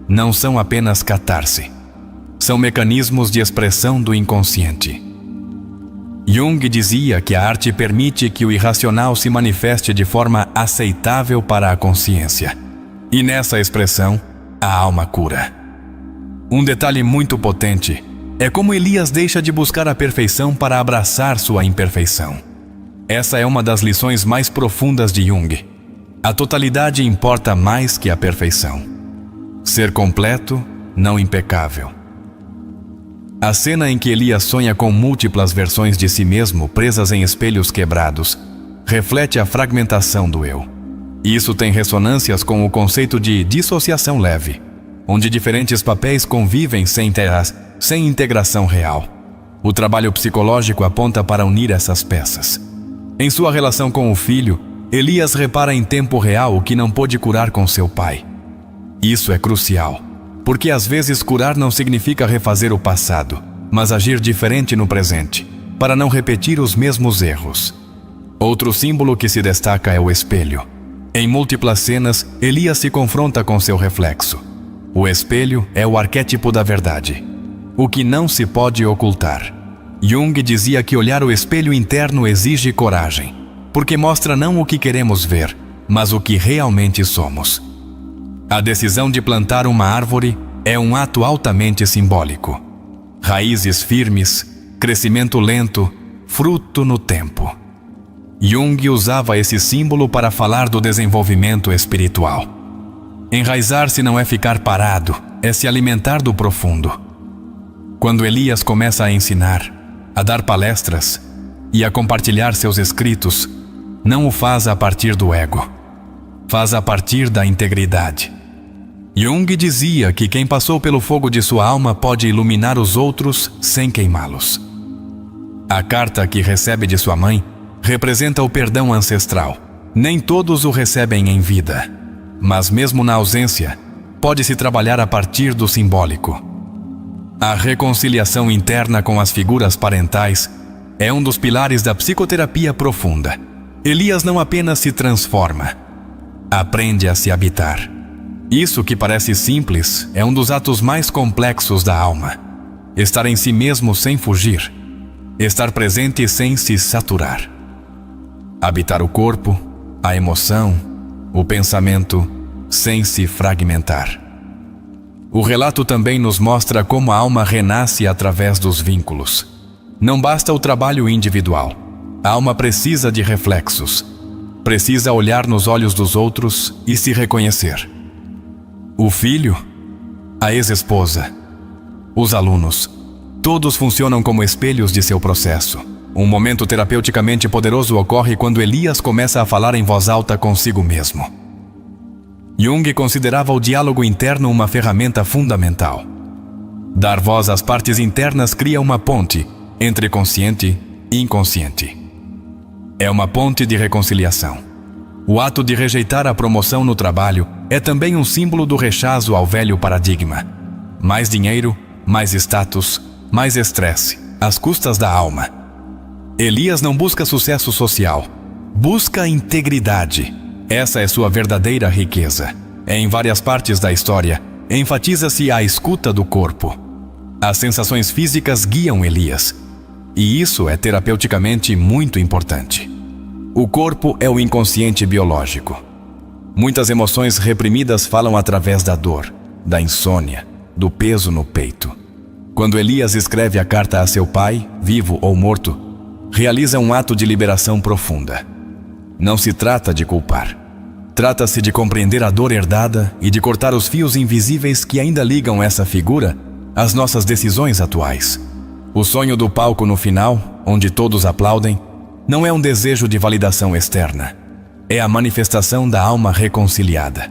não são apenas catarse. São mecanismos de expressão do inconsciente. Jung dizia que a arte permite que o irracional se manifeste de forma aceitável para a consciência. E nessa expressão, a alma cura. Um detalhe muito potente é como Elias deixa de buscar a perfeição para abraçar sua imperfeição. Essa é uma das lições mais profundas de Jung. A totalidade importa mais que a perfeição. Ser completo, não impecável. A cena em que Elias sonha com múltiplas versões de si mesmo presas em espelhos quebrados reflete a fragmentação do eu. Isso tem ressonâncias com o conceito de dissociação leve, onde diferentes papéis convivem sem integração real. O trabalho psicológico aponta para unir essas peças. Em sua relação com o filho, Elias repara em tempo real o que não pôde curar com seu pai. Isso é crucial, porque às vezes curar não significa refazer o passado, mas agir diferente no presente, para não repetir os mesmos erros. Outro símbolo que se destaca é o espelho. Em múltiplas cenas, Elias se confronta com seu reflexo. O espelho é o arquétipo da verdade, o que não se pode ocultar. Jung dizia que olhar o espelho interno exige coragem, porque mostra não o que queremos ver, mas o que realmente somos. A decisão de plantar uma árvore é um ato altamente simbólico. Raízes firmes, crescimento lento, fruto no tempo. Jung usava esse símbolo para falar do desenvolvimento espiritual. Enraizar-se não é ficar parado, é se alimentar do profundo. Quando Elias começa a ensinar, a dar palestras e a compartilhar seus escritos, não o faz a partir do ego, faz a partir da integridade. Jung dizia que quem passou pelo fogo de sua alma pode iluminar os outros sem queimá-los. A carta que recebe de sua mãe representa o perdão ancestral. Nem todos o recebem em vida, mas mesmo na ausência, pode-se trabalhar a partir do simbólico. A reconciliação interna com as figuras parentais é um dos pilares da psicoterapia profunda. Elias não apenas se transforma, aprende a se habitar. Isso que parece simples é um dos atos mais complexos da alma. Estar em si mesmo sem fugir. Estar presente sem se saturar. Habitar o corpo, a emoção, o pensamento, sem se fragmentar. O relato também nos mostra como a alma renasce através dos vínculos. Não basta o trabalho individual. A alma precisa de reflexos. Precisa olhar nos olhos dos outros e se reconhecer. O filho, a ex-esposa, os alunos, todos funcionam como espelhos de seu processo. Um momento terapeuticamente poderoso ocorre quando Elias começa a falar em voz alta consigo mesmo. Jung considerava o diálogo interno uma ferramenta fundamental. Dar voz às partes internas cria uma ponte entre consciente e inconsciente. É uma ponte de reconciliação. O ato de rejeitar a promoção no trabalho é também um símbolo do rechaço ao velho paradigma. Mais dinheiro, mais status, mais estresse, às custas da alma. Elias não busca sucesso social, busca integridade. Essa é sua verdadeira riqueza. Em várias partes da história, enfatiza-se a escuta do corpo. As sensações físicas guiam Elias, e isso é terapeuticamente muito importante. O corpo é o inconsciente biológico. Muitas emoções reprimidas falam através da dor, da insônia, do peso no peito. Quando Elias escreve a carta a seu pai, vivo ou morto, realiza um ato de liberação profunda. Não se trata de culpar. Trata-se de compreender a dor herdada e de cortar os fios invisíveis que ainda ligam essa figura às nossas decisões atuais. O sonho do palco no final, onde todos aplaudem, não é um desejo de validação externa. É a manifestação da alma reconciliada.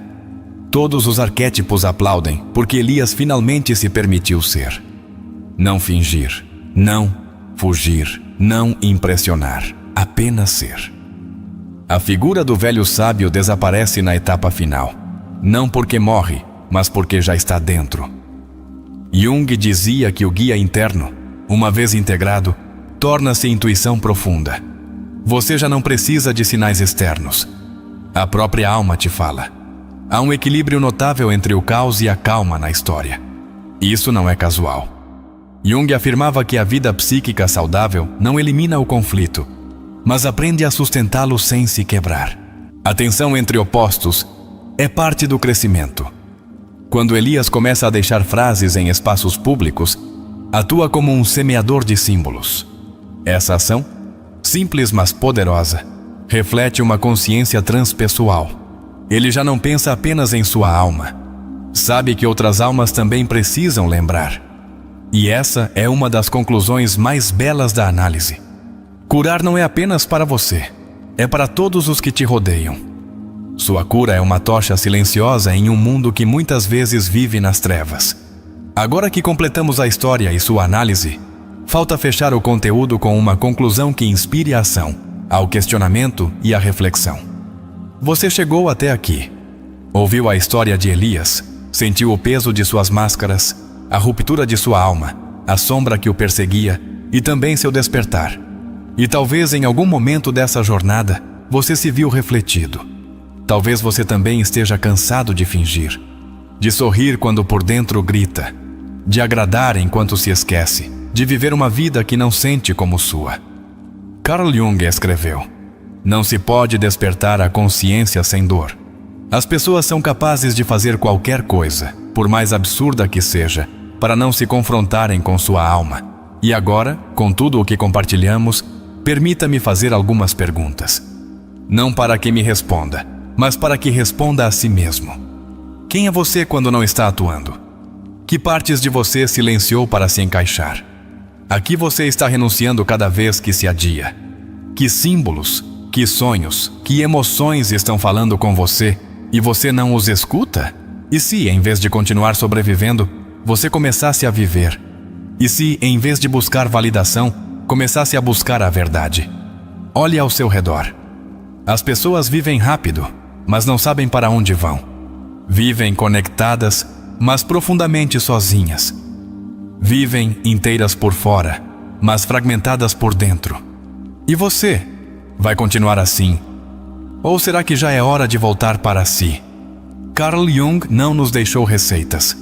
Todos os arquétipos aplaudem porque Elias finalmente se permitiu ser. Não fingir, não fugir, não impressionar, apenas ser. A figura do velho sábio desaparece na etapa final, não porque morre, mas porque já está dentro. Jung dizia que o guia interno, uma vez integrado, torna-se intuição profunda. Você já não precisa de sinais externos. A própria alma te fala. Há um equilíbrio notável entre o caos e a calma na história. Isso não é casual. Jung afirmava que a vida psíquica saudável não elimina o conflito, mas aprende a sustentá-lo sem se quebrar. A tensão entre opostos é parte do crescimento. Quando Elias começa a deixar frases em espaços públicos, atua como um semeador de símbolos. Essa ação, simples mas poderosa, reflete uma consciência transpessoal. Ele já não pensa apenas em sua alma. Sabe que outras almas também precisam lembrar. E essa é uma das conclusões mais belas da análise. Curar não é apenas para você, é para todos os que te rodeiam. Sua cura é uma tocha silenciosa em um mundo que muitas vezes vive nas trevas. Agora que completamos a história e sua análise, falta fechar o conteúdo com uma conclusão que inspire a ação, ao questionamento e à reflexão. Você chegou até aqui. Ouviu a história de Elias, sentiu o peso de suas máscaras, a ruptura de sua alma, a sombra que o perseguia e também seu despertar. E talvez em algum momento dessa jornada você se viu refletido. Talvez você também esteja cansado de fingir, de sorrir quando por dentro grita, de agradar enquanto se esquece, de viver uma vida que não sente como sua. Carl Jung escreveu: não se pode despertar a consciência sem dor. As pessoas são capazes de fazer qualquer coisa, por mais absurda que seja, para não se confrontarem com sua alma. E agora, com tudo o que compartilhamos, permita-me fazer algumas perguntas. Não para que me responda, mas para que responda a si mesmo. Quem é você quando não está atuando? Que partes de você silenciou para se encaixar? A que você está renunciando cada vez que se adia? Que símbolos, que sonhos, que emoções estão falando com você e você não os escuta? E se, em vez de continuar sobrevivendo, você começasse a viver? E se, em vez de buscar validação, começasse a buscar a verdade? Olhe ao seu redor. As pessoas vivem rápido, mas não sabem para onde vão. Vivem conectadas, mas profundamente sozinhas. Vivem inteiras por fora, mas fragmentadas por dentro. E você? Vai continuar assim? Ou será que já é hora de voltar para si? Carl Jung não nos deixou receitas.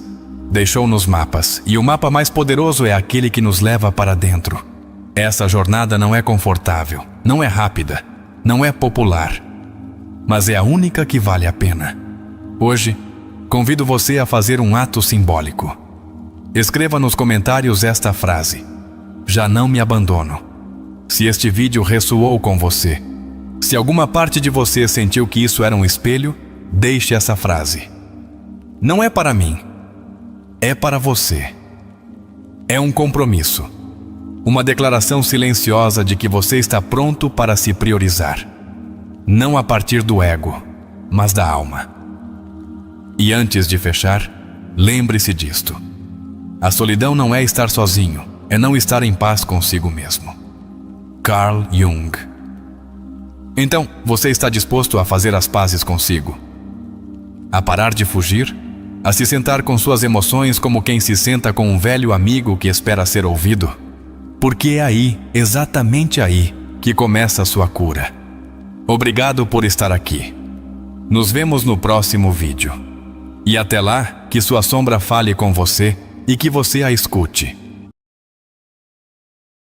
Deixou-nos mapas, e o mapa mais poderoso é aquele que nos leva para dentro. Essa jornada não é confortável, não é rápida, não é popular, mas é a única que vale a pena. Hoje, convido você a fazer um ato simbólico. Escreva nos comentários esta frase: já não me abandono. Se este vídeo ressoou com você, se alguma parte de você sentiu que isso era um espelho, deixe essa frase. Não é para mim, é para você. É um compromisso. Uma declaração silenciosa de que você está pronto para se priorizar. Não a partir do ego, mas da alma. E antes de fechar, lembre-se disto. A solidão não é estar sozinho, é não estar em paz consigo mesmo. Carl Jung. Então, você está disposto a fazer as pazes consigo? A parar de fugir? A se sentar com suas emoções como quem se senta com um velho amigo que espera ser ouvido? Porque é aí, exatamente aí, que começa a sua cura. Obrigado por estar aqui. Nos vemos no próximo vídeo. E até lá, que sua sombra fale com você e que você a escute.